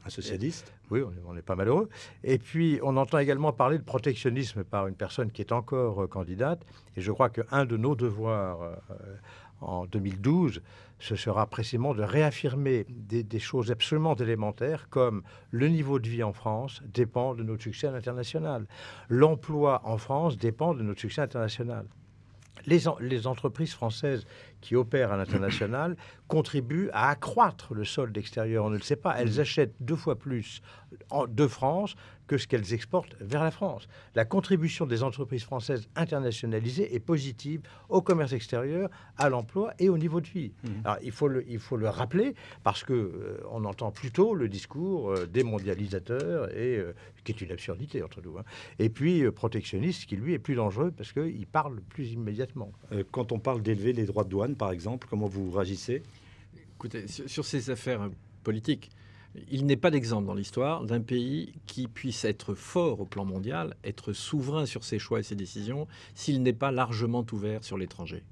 Speaker 3: Un socialiste.
Speaker 6: Oui, on n'est pas malheureux. Et puis, on entend également parler de protectionnisme par une personne qui est encore candidate. Et je crois qu'un de nos devoirs en 2012, ce sera précisément de réaffirmer des choses absolument élémentaires, comme le niveau de vie en France dépend de notre succès à l'international. L'emploi en France dépend de notre succès international. Les entreprises françaises qui opèrent à l'international contribuent à accroître le solde extérieur. On ne le sait pas. Elles achètent 2 fois plus de France que ce qu'elles exportent vers la France. La contribution des entreprises françaises internationalisées est positive au commerce extérieur, à l'emploi et au niveau de vie. Alors, il faut le rappeler parce que on entend plutôt le discours des mondialisateurs et qui est une absurdité entre nous. Et puis protectionniste, qui lui est plus dangereux parce qu'il parle plus immédiatement.
Speaker 3: Quand on parle d'élever les droits de douane, par exemple, comment vous réagissez?
Speaker 7: Écoutez, sur ces affaires politiques, il n'est pas d'exemple dans l'histoire d'un pays qui puisse être fort au plan mondial, être souverain sur ses choix et ses décisions, s'il n'est pas largement ouvert sur l'étranger.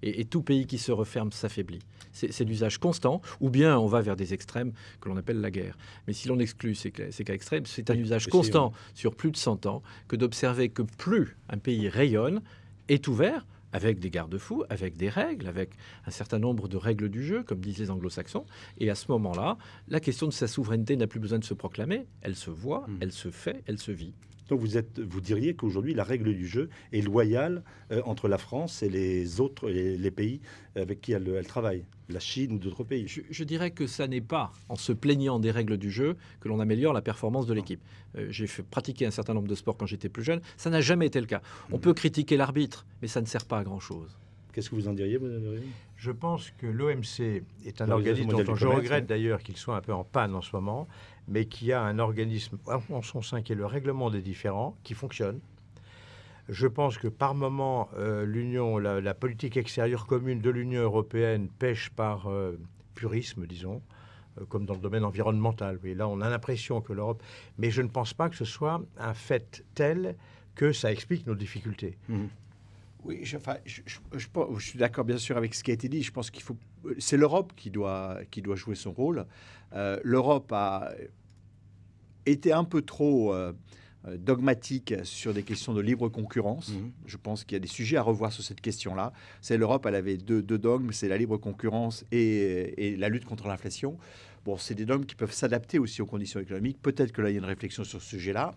Speaker 7: Et tout pays qui se referme s'affaiblit. C'est l'usage constant, ou bien on va vers des extrêmes que l'on appelle la guerre. Mais si l'on exclut ces cas extrêmes, c'est un usage constant sur plus de 100 ans que d'observer que plus un pays rayonne, est ouvert, avec des garde-fous, avec des règles, avec un certain nombre de règles du jeu, comme disent les anglo-saxons. Et à ce moment-là, la question de sa souveraineté n'a plus besoin de se proclamer. Elle se voit, elle se fait, elle se vit.
Speaker 3: Donc vous diriez qu'aujourd'hui, la règle du jeu est loyale entre la France et les autres les pays avec qui elle travaille, la Chine ou d'autres pays.
Speaker 7: Je dirais que ça n'est pas en se plaignant des règles du jeu que l'on améliore la performance de l'équipe. J'ai fait pratiquer un certain nombre de sports quand j'étais plus jeune. Ça n'a jamais été le cas. On peut critiquer l'arbitre, mais ça ne sert pas à grand-chose.
Speaker 3: Qu'est-ce que vous en diriez, vous?
Speaker 6: Je pense que l'OMC est un organisme dont je regrette d'ailleurs qu'il soit un peu en panne en ce moment, mais qui a un organisme en son sein qui est le règlement des différends, qui fonctionne. Je pense que par moment, la politique extérieure commune de l'Union européenne pêche par purisme, disons, comme dans le domaine environnemental. Et là, on a l'impression que l'Europe... Mais je ne pense pas que ce soit un fait tel que ça explique nos difficultés.
Speaker 11: Oui, je suis d'accord bien sûr avec ce qui a été dit. Je pense c'est l'Europe qui doit jouer son rôle. L'Europe a été un peu trop dogmatique sur des questions de libre concurrence. Je pense qu'il y a des sujets à revoir sur cette question-là. L'Europe, elle avait deux dogmes, c'est la libre concurrence et la lutte contre l'inflation. Bon, c'est des dogmes qui peuvent s'adapter aussi aux conditions économiques. Peut-être que là, il y a une réflexion sur ce sujet-là.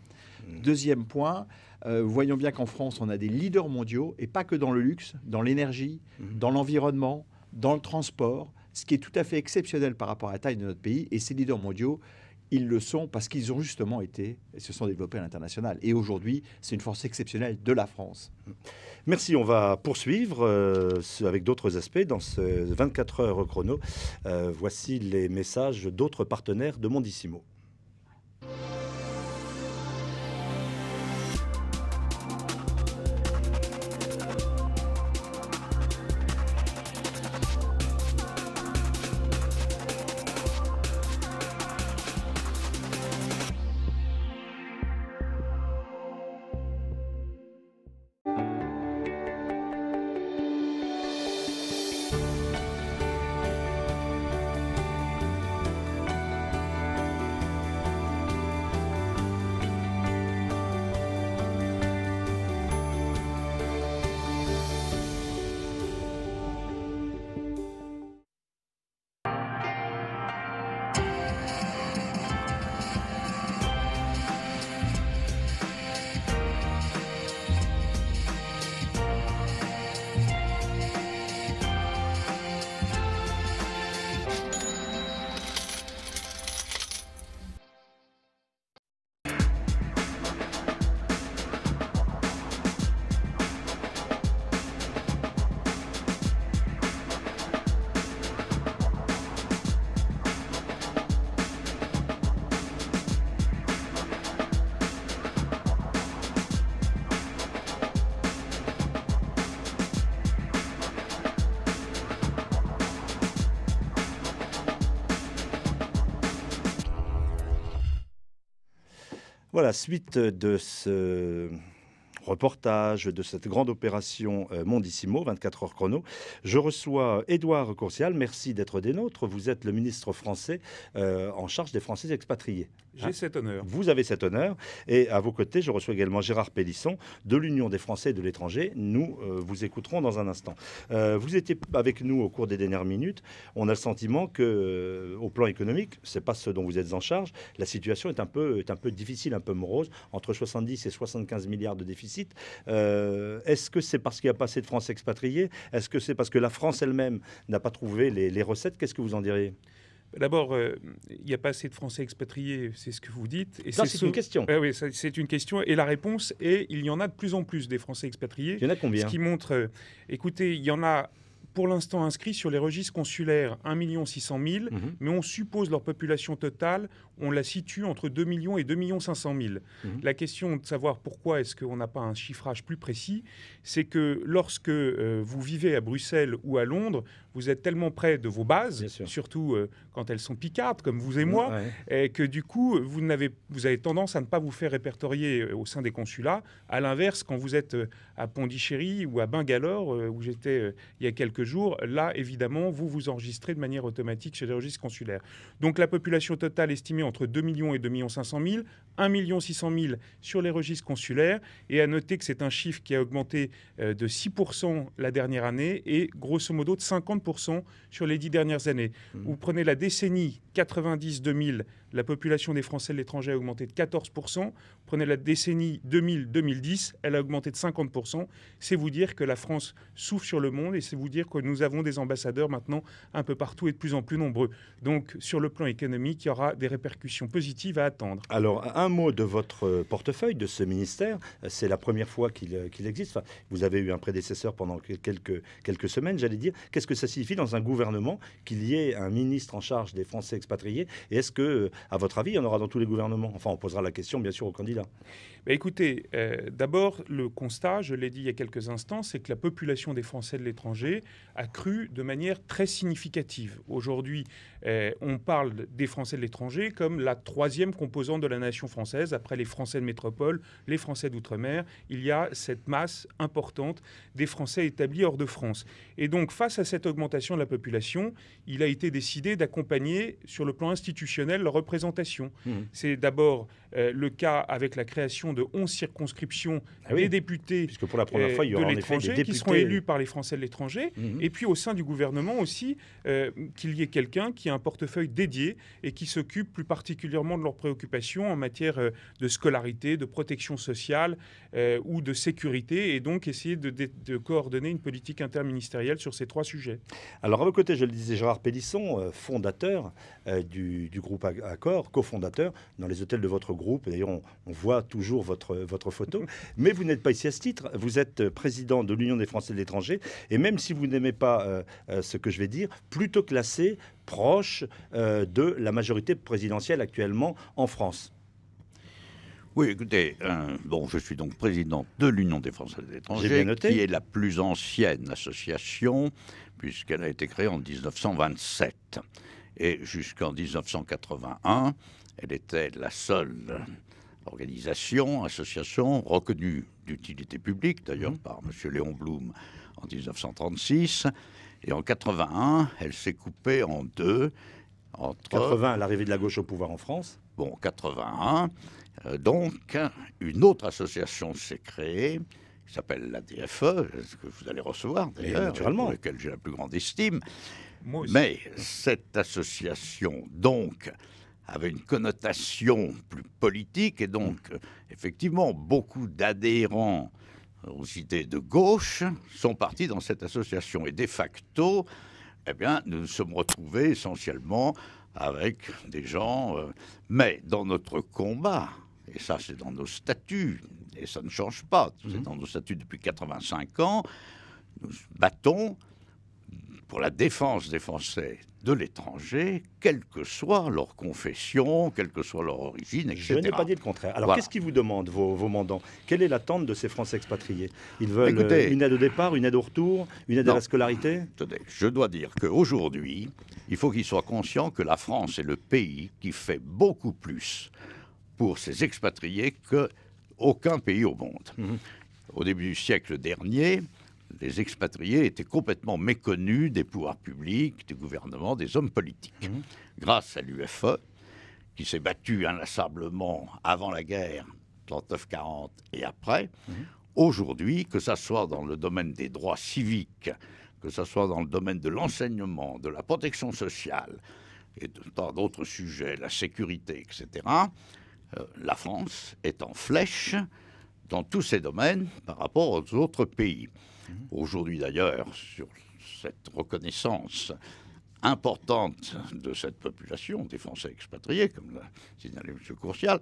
Speaker 11: Deuxième point, voyons bien qu'en France, on a des leaders mondiaux, et pas que dans le luxe, dans l'énergie, dans l'environnement, dans le transport, ce qui est tout à fait exceptionnel par rapport à la taille de notre pays. Et ces leaders mondiaux, ils le sont parce qu'ils ont justement été et se sont développés à l'international. Et aujourd'hui, c'est une force exceptionnelle de la France.
Speaker 3: Merci, on va poursuivre avec d'autres aspects dans ce 24 heures chrono. Voici les messages d'autres partenaires de Mondissimo. Voilà, suite de ce reportage de cette grande opération Mondissimo, 24 heures chrono. Je reçois Édouard Courcial, merci d'être des nôtres. Vous êtes le ministre français en charge des Français expatriés.
Speaker 12: J'ai cet honneur.
Speaker 3: Vous avez cet honneur. Et à vos côtés, je reçois également Gérard Pélisson de l'Union des Français de l'étranger. Nous vous écouterons dans un instant. Vous étiez avec nous au cours des dernières minutes. On a le sentiment que, au plan économique, c'est pas ce dont vous êtes en charge. La situation est un peu difficile, un peu morose, entre 70 et 75 milliards de déficit. Est-ce que c'est parce qu'il n'y a pas assez de Français expatriés? Est-ce que c'est parce que la France elle-même n'a pas trouvé les recettes? Qu'est-ce que vous en diriez?
Speaker 12: D'abord, il n'y a pas assez de Français expatriés, c'est ce que vous dites.
Speaker 3: Et c'est une question.
Speaker 12: Oui, c'est une question. Et la réponse est, il y en a de plus en plus des Français expatriés.
Speaker 3: Il y en a combien?
Speaker 12: Ce qui montre, écoutez, il y en a pour l'instant inscrits sur les registres consulaires 1 600 000, mais on suppose leur population totale, on la situe entre 2 millions et 2 500 000. La question de savoir pourquoi est-ce qu'on n'a pas un chiffrage plus précis, c'est que lorsque vous vivez à Bruxelles ou à Londres, vous êtes tellement près de vos bases, surtout quand elles sont picardes, comme vous et moi, et que du coup, vous avez tendance à ne pas vous faire répertorier au sein des consulats. À l'inverse, quand vous êtes à Pondichéry ou à Bangalore, où j'étais il y a quelques jours, là, évidemment, vous vous enregistrez de manière automatique chez les registres consulaires. Donc, la population totale estimée entre 2 millions et 2 500 000, 1 600 000 sur les registres consulaires. Et à noter que c'est un chiffre qui a augmenté de 6% la dernière année et grosso modo de 50% sur les 10 dernières années. Vous prenez la décennie 90-2000, la population des Français de l'étranger a augmenté de 14%. Vous prenez la décennie 2000-2010, elle a augmenté de 50%. C'est vous dire que la France souffle sur le monde et c'est vous dire que nous avons des ambassadeurs maintenant un peu partout et de plus en plus nombreux. Donc, sur le plan économique, il y aura des répercussions positives à attendre.
Speaker 3: Alors, un mot de votre portefeuille, de ce ministère. C'est la première fois qu'il existe. Enfin, vous avez eu un prédécesseur pendant quelques semaines, j'allais dire. Qu'est-ce que ça signifie dans un gouvernement qu'il y ait un ministre en charge des Français expatriés? Et est-ce que, à votre avis, il y en aura dans tous les gouvernements? Enfin, on posera la question, bien sûr, aux candidats.
Speaker 12: Écoutez, d'abord, le constat, je l'ai dit il y a quelques instants, c'est que la population des Français de l'étranger a cru de manière très significative. Aujourd'hui, on parle des Français de l'étranger comme la troisième composante de la nation française. Après les Français de métropole, les Français d'outre-mer, il y a cette masse importante des Français établis hors de France. Et donc, face à cette augmentation de la population, il a été décidé d'accompagner, sur le plan institutionnel, leur représentation. C'est d'abord le cas avec la création de 11 circonscriptions des députés.
Speaker 3: Puisque pour la première fois, il y aura
Speaker 12: de
Speaker 3: en effet des
Speaker 12: l'étranger qui seront élus par les Français de l'étranger. Et puis au sein du gouvernement aussi, qu'il y ait quelqu'un qui a un portefeuille dédié et qui s'occupe plus particulièrement de leurs préoccupations en matière de scolarité, de protection sociale ou de sécurité, et donc essayer de coordonner une politique interministérielle sur ces trois sujets.
Speaker 3: Alors à vos côtés, je le disais, Gérard Pélisson, fondateur du groupe Accor, cofondateur dans les hôtels de votre groupe. D'ailleurs, on voit toujours votre photo. Mais vous n'êtes pas ici à ce titre. Vous êtes président de l'Union des Français de l'étranger. Et même si vous n'aimez pas ce que je vais dire, plutôt classé proche de la majorité présidentielle actuellement en France.
Speaker 13: Oui, écoutez, je suis donc président de l'Union des Français de l'étranger, qui est la plus ancienne association, puisqu'elle a été créée en 1927. Et jusqu'en 1981, elle était la seule association reconnue d'utilité publique, d'ailleurs par M. Léon Blum en 1936. Et en 81, elle s'est coupée en deux. Entre
Speaker 3: 80, l'arrivée de la gauche au pouvoir en France.
Speaker 13: Bon, 81. Donc, une autre association s'est créée, qui s'appelle la DFE, que vous allez recevoir d'ailleurs, pour laquelle j'ai la plus grande estime.
Speaker 12: Moi aussi.
Speaker 13: Mais cette association, donc, avait une connotation plus politique, et donc, effectivement, beaucoup d'adhérents aux idées de gauche sont partis dans cette association. Et de facto, eh bien, nous nous sommes retrouvés essentiellement avec des gens... mais dans notre combat, et ça c'est dans nos statuts, et ça ne change pas, c'est dans nos statuts depuis 85 ans, nous battons pour la défense des Français de l'étranger, quelle que soit leur confession, quelle que soit leur origine, etc.
Speaker 3: Je n'ai pas dit le contraire. Alors, qu'est-ce qu'ils vous demandent, vos mandants? Quelle est l'attente de ces Français expatriés? Ils veulent une aide au départ, une aide au retour, une aide à la scolarité?
Speaker 13: Attendez, je dois dire qu'aujourd'hui, il faut qu'ils soient conscients que la France est le pays qui fait beaucoup plus pour ses expatriés qu'aucun pays au monde. Au début du siècle dernier, les expatriés étaient complètement méconnus des pouvoirs publics, du gouvernement, des hommes politiques. Grâce à l'UFE, qui s'est battu inlassablement avant la guerre, 39-40 et après, aujourd'hui, que ce soit dans le domaine des droits civiques, que ce soit dans le domaine de l'enseignement, de la protection sociale et de tant d'autres sujets, la sécurité, etc., la France est en flèche dans tous ces domaines par rapport aux autres pays. Aujourd'hui d'ailleurs, sur cette reconnaissance importante de cette population, des Français expatriés, comme l'a signalé M. Courcial,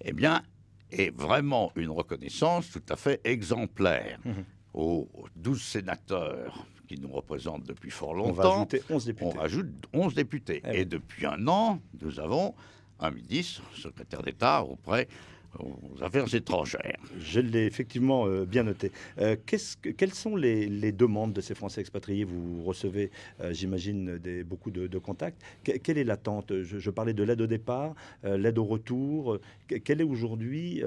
Speaker 13: eh bien, est vraiment une reconnaissance tout à fait exemplaire. Aux 12 sénateurs qui nous représentent depuis fort longtemps,
Speaker 3: on va ajouter 11 députés.
Speaker 13: On rajoute 11 députés.
Speaker 3: Eh oui.
Speaker 13: Et depuis un an, nous avons un ministre, secrétaire d'État auprès aux affaires étrangères.
Speaker 3: Je l'ai effectivement bien noté. Quelles sont les demandes de ces Français expatriés? Vous recevez, j'imagine, beaucoup de contacts. Quelle est l'attente? Je parlais de l'aide au départ, l'aide au retour. Quelle est aujourd'hui,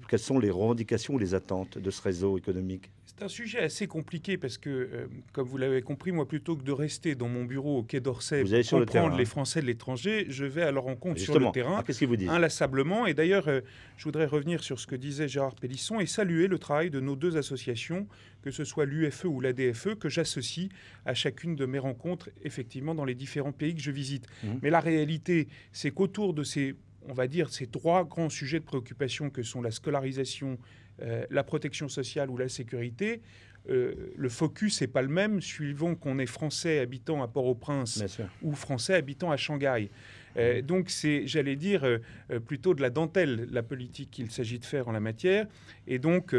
Speaker 3: quelles sont les revendications ou les attentes de ce réseau économique?
Speaker 12: C'est un sujet assez compliqué parce que, comme vous l'avez compris, moi, plutôt que de rester dans mon bureau au Quai d'Orsay pour comprendre les Français de l'étranger, je vais à leur rencontre sur le terrain,
Speaker 3: qu'est-ce qu'ils vous disent?
Speaker 12: Inlassablement. Et d'ailleurs, je voudrais revenir sur ce que disait Gérard Pélisson et saluer le travail de nos deux associations, que ce soit l'UFE ou l'ADFE, que j'associe à chacune de mes rencontres, effectivement, dans les différents pays que je visite. Mais la réalité, c'est qu'autour de ces, on va dire, ces trois grands sujets de préoccupation que sont la scolarisation, la protection sociale ou la sécurité, le focus n'est pas le même suivant qu'on est français habitant à Port-au-Prince ou français habitant à Shanghai. Donc c'est, j'allais dire, plutôt de la dentelle, la politique qu'il s'agit de faire en la matière. Et donc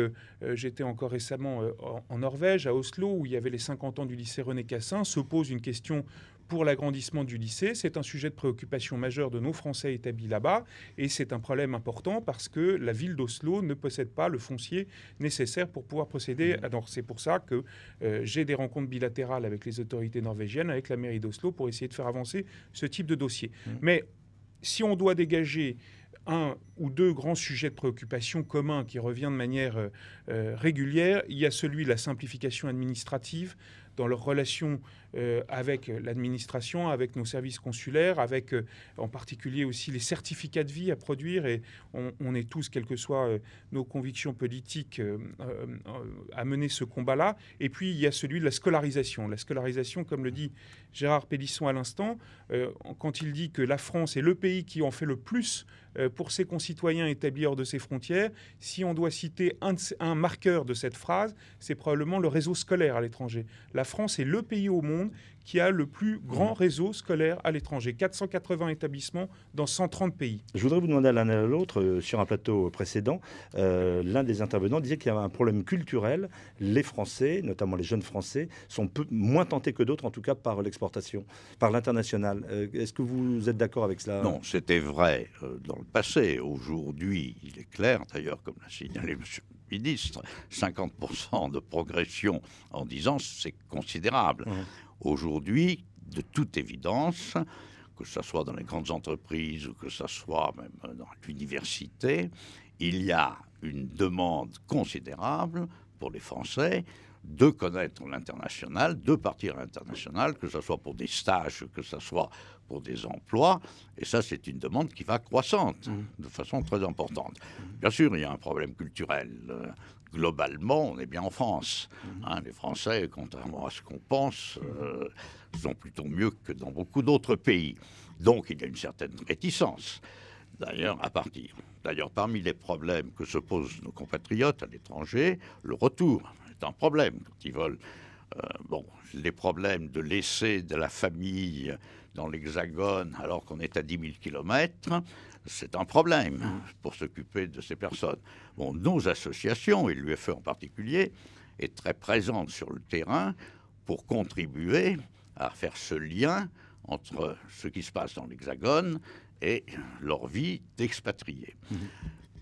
Speaker 12: j'étais encore récemment en Norvège, à Oslo, où il y avait les 50 ans du lycée René Cassin. Se pose une question pour l'agrandissement du lycée. C'est un sujet de préoccupation majeure de nos Français établis là-bas. Et c'est un problème important parce que la ville d'Oslo ne possède pas le foncier nécessaire pour pouvoir procéder. Alors c'est pour ça que j'ai des rencontres bilatérales avec les autorités norvégiennes, avec la mairie d'Oslo, pour essayer de faire avancer ce type de dossier. Mais si on doit dégager un ou deux grands sujets de préoccupation communs qui reviennent de manière régulière, il y a celui de la simplification administrative dans leurs relations avec l'administration, avec nos services consulaires, avec en particulier aussi les certificats de vie à produire. Et on est tous, quelles que soient nos convictions politiques, à mener ce combat-là. Et puis, il y a celui de la scolarisation. La scolarisation, comme le dit Gérard Pélisson à l'instant, quand il dit que la France est le pays qui en fait le plus pour ses concitoyens établis hors de ses frontières, si on doit citer un marqueur de cette phrase, c'est probablement le réseau scolaire à l'étranger. La France est le pays au monde qui a le plus grand réseau scolaire à l'étranger. 480 établissements dans 130 pays.
Speaker 3: Je voudrais vous demander à l'un et à l'autre, sur un plateau précédent, l'un des intervenants disait qu'il y avait un problème culturel. Les Français, notamment les jeunes Français, sont moins tentés que d'autres, en tout cas par l'exportation, par l'international. Est-ce que vous êtes d'accord avec cela?
Speaker 13: Non, c'était vrai dans le passé. Aujourd'hui, il est clair, d'ailleurs, comme l'a signalé M. le ministre, 50% de progression en 10 ans, c'est considérable. Aujourd'hui, de toute évidence, que ce soit dans les grandes entreprises ou que ce soit même dans l'université, il y a une demande considérable pour les Français de connaître l'international, de partir à l'international, que ce soit pour des stages, que ce soit pour des emplois. Et ça, c'est une demande qui va croissante de façon très importante. Bien sûr, il y a un problème culturel. Globalement, on est bien en France. Les Français, contrairement à ce qu'on pense, sont plutôt mieux que dans beaucoup d'autres pays. Donc, il y a une certaine réticence, d'ailleurs, à partir. D'ailleurs, parmi les problèmes que se posent nos compatriotes à l'étranger, le retour est un problème. Quand ils veulent, les problèmes de laisser de la famille dans l'Hexagone alors qu'on est à 10 000 kilomètres, c'est un problème pour s'occuper de ces personnes. Bon, nos associations, et l'UFE en particulier, est très présente sur le terrain pour contribuer à faire ce lien entre ce qui se passe dans l'Hexagone et leur vie d'expatriés.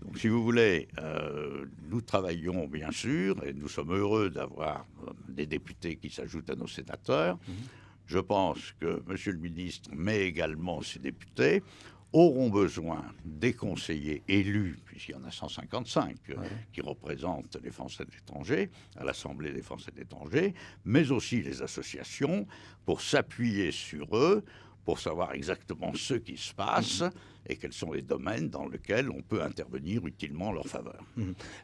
Speaker 13: Donc, si vous voulez, nous travaillons bien sûr, et nous sommes heureux d'avoir des députés qui s'ajoutent à nos sénateurs. Je pense que M. le ministre, mais également ses députés, auront besoin des conseillers élus, puisqu'il y en a 155 qui représentent les Français de l'étranger, à l'Assemblée des Français de l'étranger, mais aussi les associations, pour s'appuyer sur eux, pour savoir exactement ce qui se passe et quels sont les domaines dans lesquels on peut intervenir utilement en leur faveur.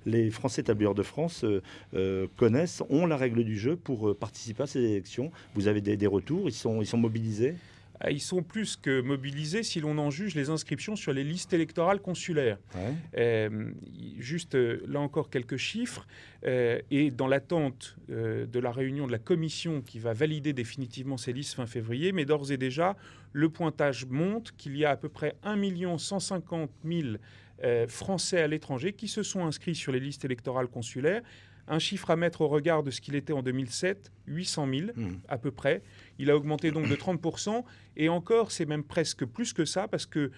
Speaker 3: Les Français établis hors de France ont la règle du jeu pour participer à ces élections. Vous avez des retours, ils sont mobilisés?
Speaker 12: Ils sont plus que mobilisés si l'on en juge les inscriptions sur les listes électorales consulaires. Juste là encore quelques chiffres. Et dans l'attente de la réunion de la commission qui va valider définitivement ces listes fin février, mais d'ores et déjà, le pointage monte qu'il y a à peu près 1 150 000 Français à l'étranger qui se sont inscrits sur les listes électorales consulaires. Un chiffre à mettre au regard de ce qu'il était en 2007, 800 000 à peu près. Il a augmenté donc de 30%. Et encore, c'est même presque plus que ça parce que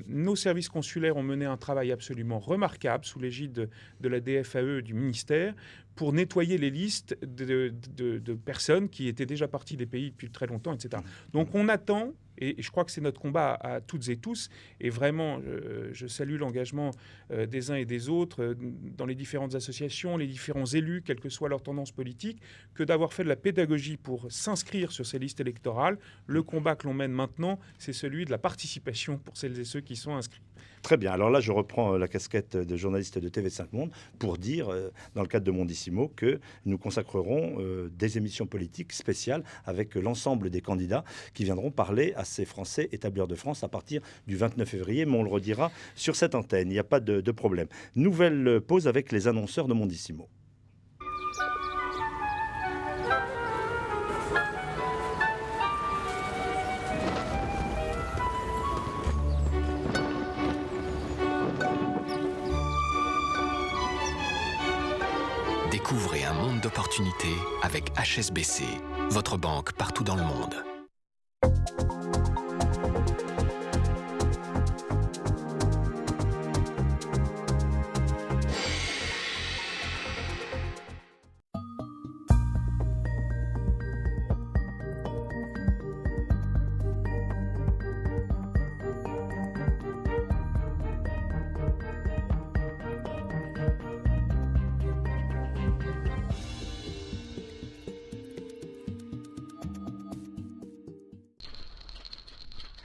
Speaker 12: nos services consulaires ont mené un travail absolument remarquable sous l'égide de la DFAE du ministère pour nettoyer les listes de personnes qui étaient déjà parties des pays depuis très longtemps, etc. Donc on attend, et je crois que c'est notre combat à toutes et tous, et vraiment je salue l'engagement des uns et des autres dans les différentes associations, les différents élus, quelle que soit leur tendance politique, que d'avoir fait de la pédagogie pour s'inscrire sur ces listes électorales. Le combat que l'on mène maintenant, c'est celui de la participation pour celles et ceux qui sont inscrits.
Speaker 3: Très bien. Alors là, je reprends la casquette de journaliste de TV5 Monde pour dire, dans le cadre de Mondissimo, que nous consacrerons des émissions politiques spéciales avec l'ensemble des candidats qui viendront parler à ces Français établis hors de France à partir du 29 février. Mais on le redira sur cette antenne. Il n'y a pas de problème. Nouvelle pause avec les annonceurs de Mondissimo.
Speaker 14: Découvrez un monde d'opportunités avec HSBC, votre banque partout dans le monde.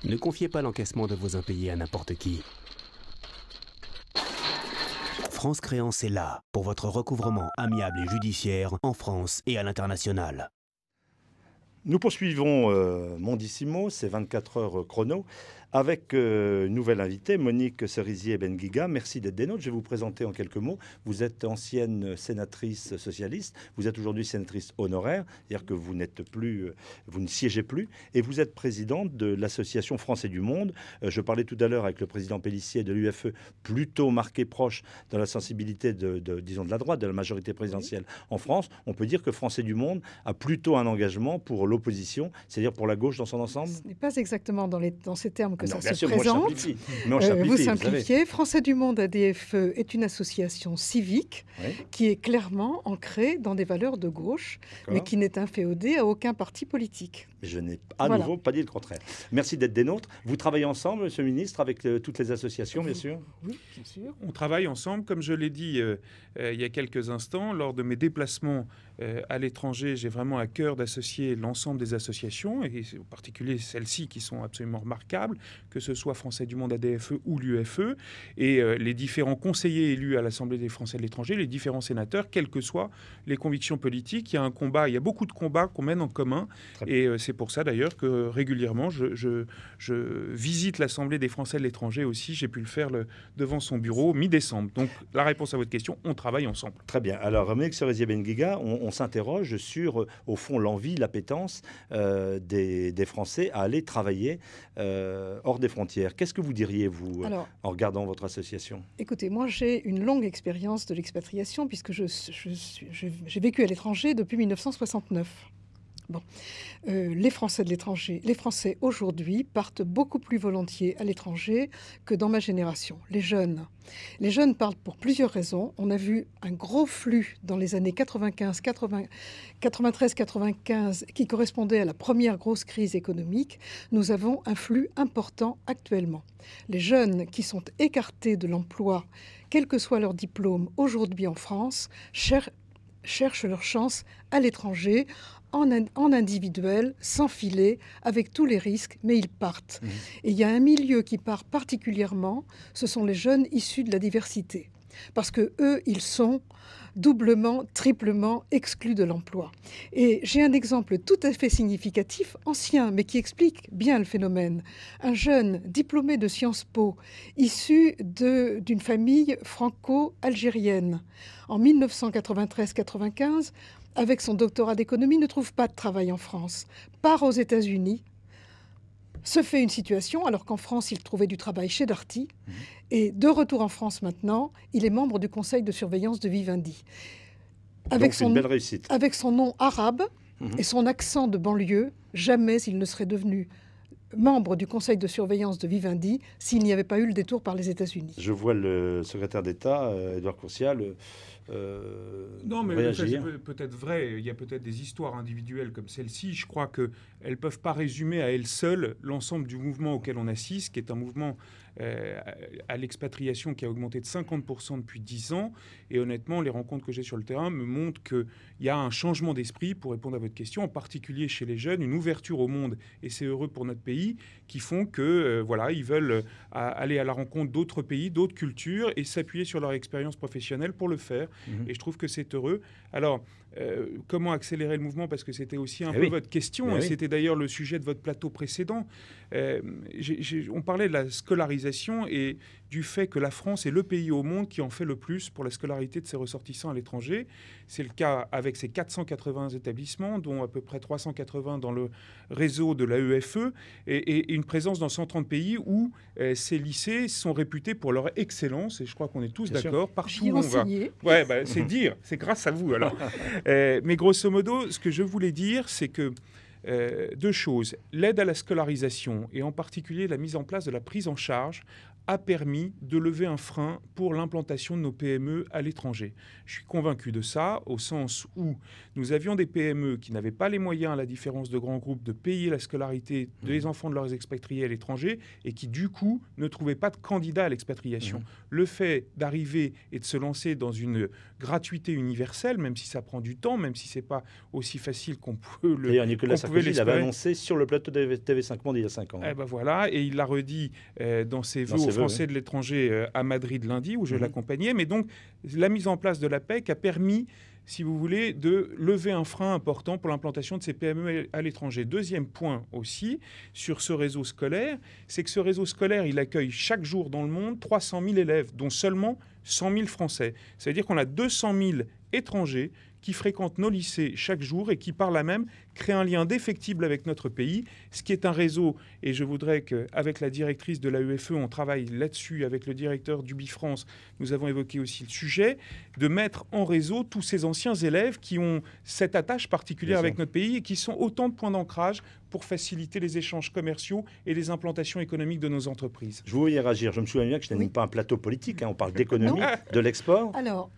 Speaker 15: Ne confiez pas l'encaissement de vos impayés à n'importe qui. France Créance est là pour votre recouvrement amiable et judiciaire en France et à l'international.
Speaker 3: Nous poursuivons Mondissimo, c'est 24 heures chrono, avec une nouvelle invitée, Monique Cerisier-Benguiga. Merci d'être des nôtres. Je vais vous présenter en quelques mots. Vous êtes ancienne sénatrice socialiste. Vous êtes aujourd'hui sénatrice honoraire, c'est-à-dire que vous n'êtes plus, vous ne siégez plus, et vous êtes présidente de l'association Français du Monde. Je parlais tout à l'heure avec le président Pélissier de l'UFE, plutôt marqué proche dans la sensibilité disons de la droite, de la majorité présidentielle en France. On peut dire que Français du Monde a plutôt un engagement pour l'opposition, c'est-à-dire pour la gauche dans son ensemble.
Speaker 16: Ce n'est pas exactement dans ces termes que ça se
Speaker 3: sûr,
Speaker 16: présente.
Speaker 3: Vous
Speaker 16: simplifiez. Français du Monde ADFE est une association civique qui est clairement ancrée dans des valeurs de gauche, mais qui n'est inféodée à aucun parti politique.
Speaker 3: Je n'ai à nouveau pas dit le contraire. Merci d'être des nôtres. Vous travaillez ensemble, Monsieur le Ministre, avec toutes les associations, bien sûr?
Speaker 16: Oui, bien sûr.
Speaker 12: On travaille ensemble, comme je l'ai dit il y a quelques instants, lors de mes déplacements à l'étranger, j'ai vraiment à cœur d'associer l'ensemble des associations, et en particulier celles-ci qui sont absolument remarquables, que ce soit Français du Monde ADFE ou l'UFE, et les différents conseillers élus à l'Assemblée des Français de l'étranger, les différents sénateurs, quelles que soient les convictions politiques. Il y a un combat, il y a beaucoup de combats qu'on mène en commun, et c'est pour ça d'ailleurs que régulièrement je visite l'Assemblée des Français de l'étranger aussi. J'ai pu le faire devant son bureau mi-décembre. Donc la réponse à votre question, on travaille ensemble.
Speaker 3: Très bien. Alors Monique Cerisier-Benguiga, on s'interroge sur au fond l'envie, l'appétence des Français à aller travailler hors des frontières. Qu'est-ce que vous diriez, vous, en regardant votre association?
Speaker 16: Écoutez, moi j'ai une longue expérience de l'expatriation puisque j'ai vécu à l'étranger depuis 1969. Bon. Les Français de l'étranger, les Français aujourd'hui partent beaucoup plus volontiers à l'étranger que dans ma génération. Les jeunes partent pour plusieurs raisons. On a vu un gros flux dans les années 93-95 qui correspondait à la première grosse crise économique. Nous avons un flux important actuellement. Les jeunes qui sont écartés de l'emploi, quel que soit leur diplôme, aujourd'hui en France, cherchent leur chance à l'étranger, en individuel, sans filet, avec tous les risques, mais ils partent. Et il y a un milieu qui part particulièrement, ce sont les jeunes issus de la diversité. Parce que eux, ils sont doublement, triplement exclus de l'emploi. Et j'ai un exemple tout à fait significatif, ancien, mais qui explique bien le phénomène. Un jeune diplômé de Sciences Po, issu d'une famille franco-algérienne, en 1993-95, avec son doctorat d'économie, ne trouve pas de travail en France, part aux États-Unis, se fait une situation, alors qu'en France, il trouvait du travail chez Darty, et de retour en France maintenant, il est membre du conseil de surveillance de Vivendi.
Speaker 3: Donc c'est une belle réussite.
Speaker 16: Avec son nom arabe et son accent de banlieue, jamais il ne serait devenu membre du conseil de surveillance de Vivendi s'il n'y avait pas eu le détour par les États-Unis.
Speaker 3: Je vois le secrétaire d'État, Édouard Courcial,
Speaker 12: non, mais
Speaker 3: réagir.
Speaker 12: c'est peut-être vrai. Il y a peut-être des histoires individuelles comme celle-ci. Je crois qu'elles ne peuvent pas résumer à elles seules l'ensemble du mouvement auquel on assiste, qui est un mouvement à l'expatriation qui a augmenté de 50% depuis 10 ans. Et honnêtement, les rencontres que j'ai sur le terrain me montrent qu'il y a un changement d'esprit, pour répondre à votre question, en particulier chez les jeunes, une ouverture au monde, et c'est heureux pour notre pays, qui font que voilà, ils veulent aller à la rencontre d'autres pays, d'autres cultures, et s'appuyer sur leur expérience professionnelle pour le faire. Et je trouve que c'est heureux. Alors, comment accélérer le mouvement? Parce que c'était aussi un peu votre question, et c'était d'ailleurs le sujet de votre plateau précédent. On parlait de la scolarisation et du fait que la France est le pays au monde qui en fait le plus pour la scolarité de ses ressortissants à l'étranger. C'est le cas avec ses 480 établissements, dont à peu près 380 dans le réseau de l'AEFE, et une présence dans 130 pays où ces lycées sont réputés pour leur excellence, et je crois qu'on est tous d'accord, partout où on va. Ouais, bah, c'est dire, c'est grâce à vous alors. Mais grosso modo, ce que je voulais dire, c'est que deux choses. L'aide à la scolarisation, et en particulier la mise en place de la prise en charge, a permis de lever un frein pour l'implantation de nos PME à l'étranger. Je suis convaincu de ça, au sens où nous avions des PME qui n'avaient pas les moyens, à la différence de grands groupes, de payer la scolarité des enfants de leurs expatriés à l'étranger, et qui, du coup, ne trouvaient pas de candidats à l'expatriation. Le fait d'arriver et de se lancer dans une gratuité universelle, même si ça prend du temps, même si ce n'est pas aussi facile qu'on peut le...
Speaker 3: D'ailleurs, Nicolas Sarkozy l'avait annoncé sur le plateau de TV5 Monde il y a 5 ans.
Speaker 12: Eh ben voilà, et il l'a redit dans ses vœux aux Français de l'étranger à Madrid lundi, où je l'accompagnais. Mais donc, la mise en place de l'APEC a permis, si vous voulez, de lever un frein important pour l'implantation de ces PME à l'étranger. Deuxième point aussi, sur ce réseau scolaire, c'est que ce réseau scolaire, il accueille chaque jour dans le monde 300 000 élèves, dont seulement 100 000 Français. Ça veut dire qu'on a 200 000 étrangers qui fréquentent nos lycées chaque jour et qui, par là même, créent un lien défectible avec notre pays, ce qui est un réseau, et je voudrais qu'avec la directrice de l'AEFE, on travaille là-dessus, avec le directeur du Bifrance, nous avons évoqué aussi le sujet, de mettre en réseau tous ces anciens élèves qui ont cette attache particulière avec notre pays et qui sont autant de points d'ancrage pour faciliter les échanges commerciaux et les implantations économiques de nos entreprises.
Speaker 3: Je voulais réagir. Je me souviens bien que je n'anime pas un plateau politique. On parle d'économie, de l'export.
Speaker 16: Alors,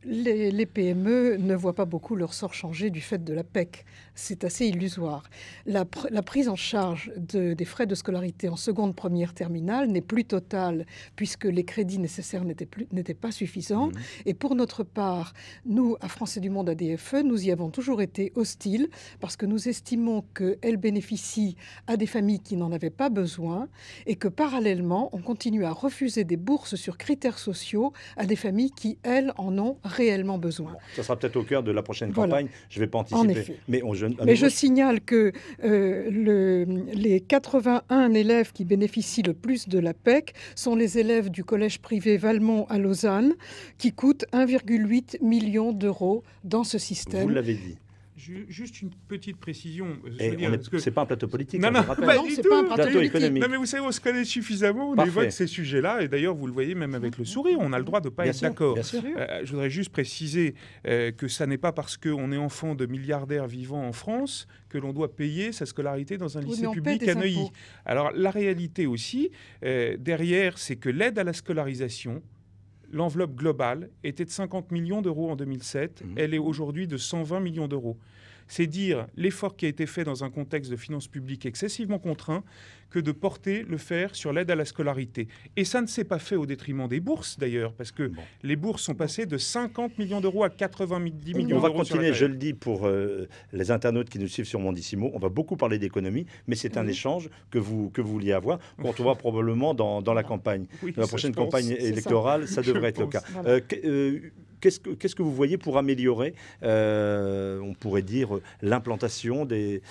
Speaker 16: les PME ne voient pas beaucoup leur sort changer du fait de la PEC. C'est assez illusoire. La prise en charge des frais de scolarité en seconde, première, terminale n'est plus totale puisque les crédits nécessaires n'étaient pas suffisants. Et pour notre part, nous, à Français du Monde ADFE, nous y avons toujours été hostiles parce que nous estimons qu'elle bénéficie à des familles qui n'en avaient pas besoin et que parallèlement, on continue à refuser des bourses sur critères sociaux à des familles qui, elles, en ont réellement besoin.
Speaker 3: Bon, ça sera peut-être au cœur de la prochaine campagne. Je ne vais pas anticiper.
Speaker 16: En effet.
Speaker 3: Mais
Speaker 16: je signale que les 81 élèves qui bénéficient le plus de la PEC sont les élèves du collège privé Valmont à Lausanne, qui coûtent 1,8 million d'euros dans ce système.
Speaker 3: Vous l'avez dit.
Speaker 12: Juste une petite précision.
Speaker 3: C'est pas un plateau politique.
Speaker 12: Non,
Speaker 3: pas
Speaker 12: du tout.
Speaker 3: Un plateau économique.
Speaker 12: Non, mais vous savez, on se connaît suffisamment, on évoque ces sujets-là, et d'ailleurs, vous le voyez même avec le sourire, on a le droit de ne pas être d'accord. Je voudrais juste préciser que ça n'est pas parce qu'on est enfant de milliardaires vivant en France que l'on doit payer sa scolarité dans un lycée public à Neuilly. Alors, la réalité aussi, derrière, c'est que l'aide à la scolarisation, l'enveloppe globale était de 50 millions d'euros en 2007. Elle est aujourd'hui de 120 millions d'euros. C'est dire l'effort qui a été fait dans un contexte de finances publiques excessivement contraint que de porter le fer sur l'aide à la scolarité. Et ça ne s'est pas fait au détriment des bourses, d'ailleurs, parce que les bourses sont passées de 50 millions d'euros à 90 millions d'euros.
Speaker 3: On va continuer, je le dis, pour les internautes qui nous suivent sur Mondissimo. On va beaucoup parler d'économie, mais c'est un échange que vous vouliez avoir, qu'on trouvera probablement dans la campagne. Dans la prochaine campagne électorale, ça devrait être le cas. Voilà. Qu'est-ce que vous voyez pour améliorer, on pourrait dire, l'implantation des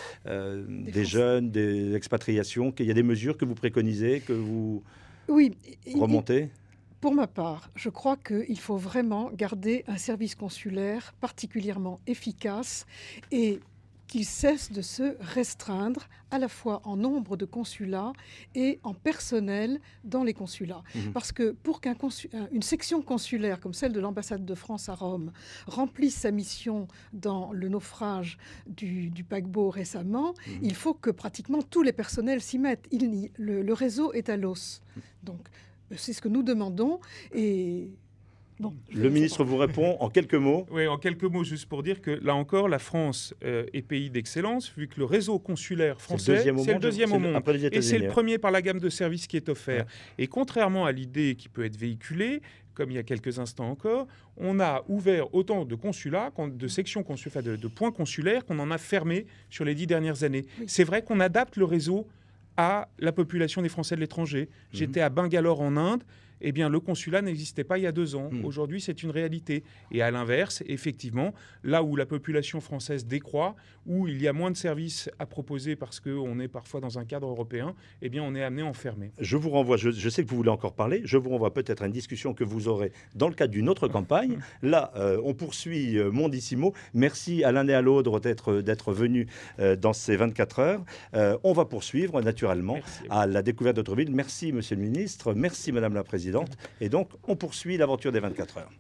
Speaker 3: jeunes, des expatriations? Il y a des mesures que vous préconisez, que vous remontez?
Speaker 16: Pour ma part, je crois qu'il faut vraiment garder un service consulaire particulièrement efficace et qu'il cesse de se restreindre à la fois en nombre de consulats et en personnel dans les consulats. Parce que pour qu'une section consulaire comme celle de l'ambassade de France à Rome remplisse sa mission dans le naufrage du paquebot récemment, il faut que pratiquement tous les personnels s'y mettent. Le réseau est à l'os. Donc c'est ce que nous demandons et...
Speaker 3: Bon, le ministre vous répond en quelques mots.
Speaker 12: Oui, en quelques mots, juste pour dire que là encore, la France est pays d'excellence, vu que le réseau consulaire français, c'est le deuxième au monde. Et c'est le premier par la gamme de services qui est offert. Ouais. Et contrairement à l'idée qui peut être véhiculée, comme il y a quelques instants encore, on a ouvert autant de consulats, de sections consulaires, de points consulaires qu'on en a fermés sur les 10 dernières années. Oui. C'est vrai qu'on adapte le réseau à la population des Français de l'étranger. J'étais à Bangalore en Inde. Eh bien, le consulat n'existait pas il y a 2 ans. Aujourd'hui, c'est une réalité. Et à l'inverse, effectivement, là où la population française décroît, où il y a moins de services à proposer parce qu'on est parfois dans un cadre européen, eh bien, on est amené à enfermer.
Speaker 3: Je vous renvoie, je sais que vous voulez encore parler, je vous renvoie peut-être à une discussion que vous aurez dans le cadre d'une autre campagne. Là, on poursuit Mondissimo. Merci à l'un et à l'autre d'être venus dans ces 24 heures. On va poursuivre, naturellement, à la découverte d'autres villes. Merci, Monsieur le Ministre. Merci, Madame la Présidente. Et donc, on poursuit l'aventure des 24 heures.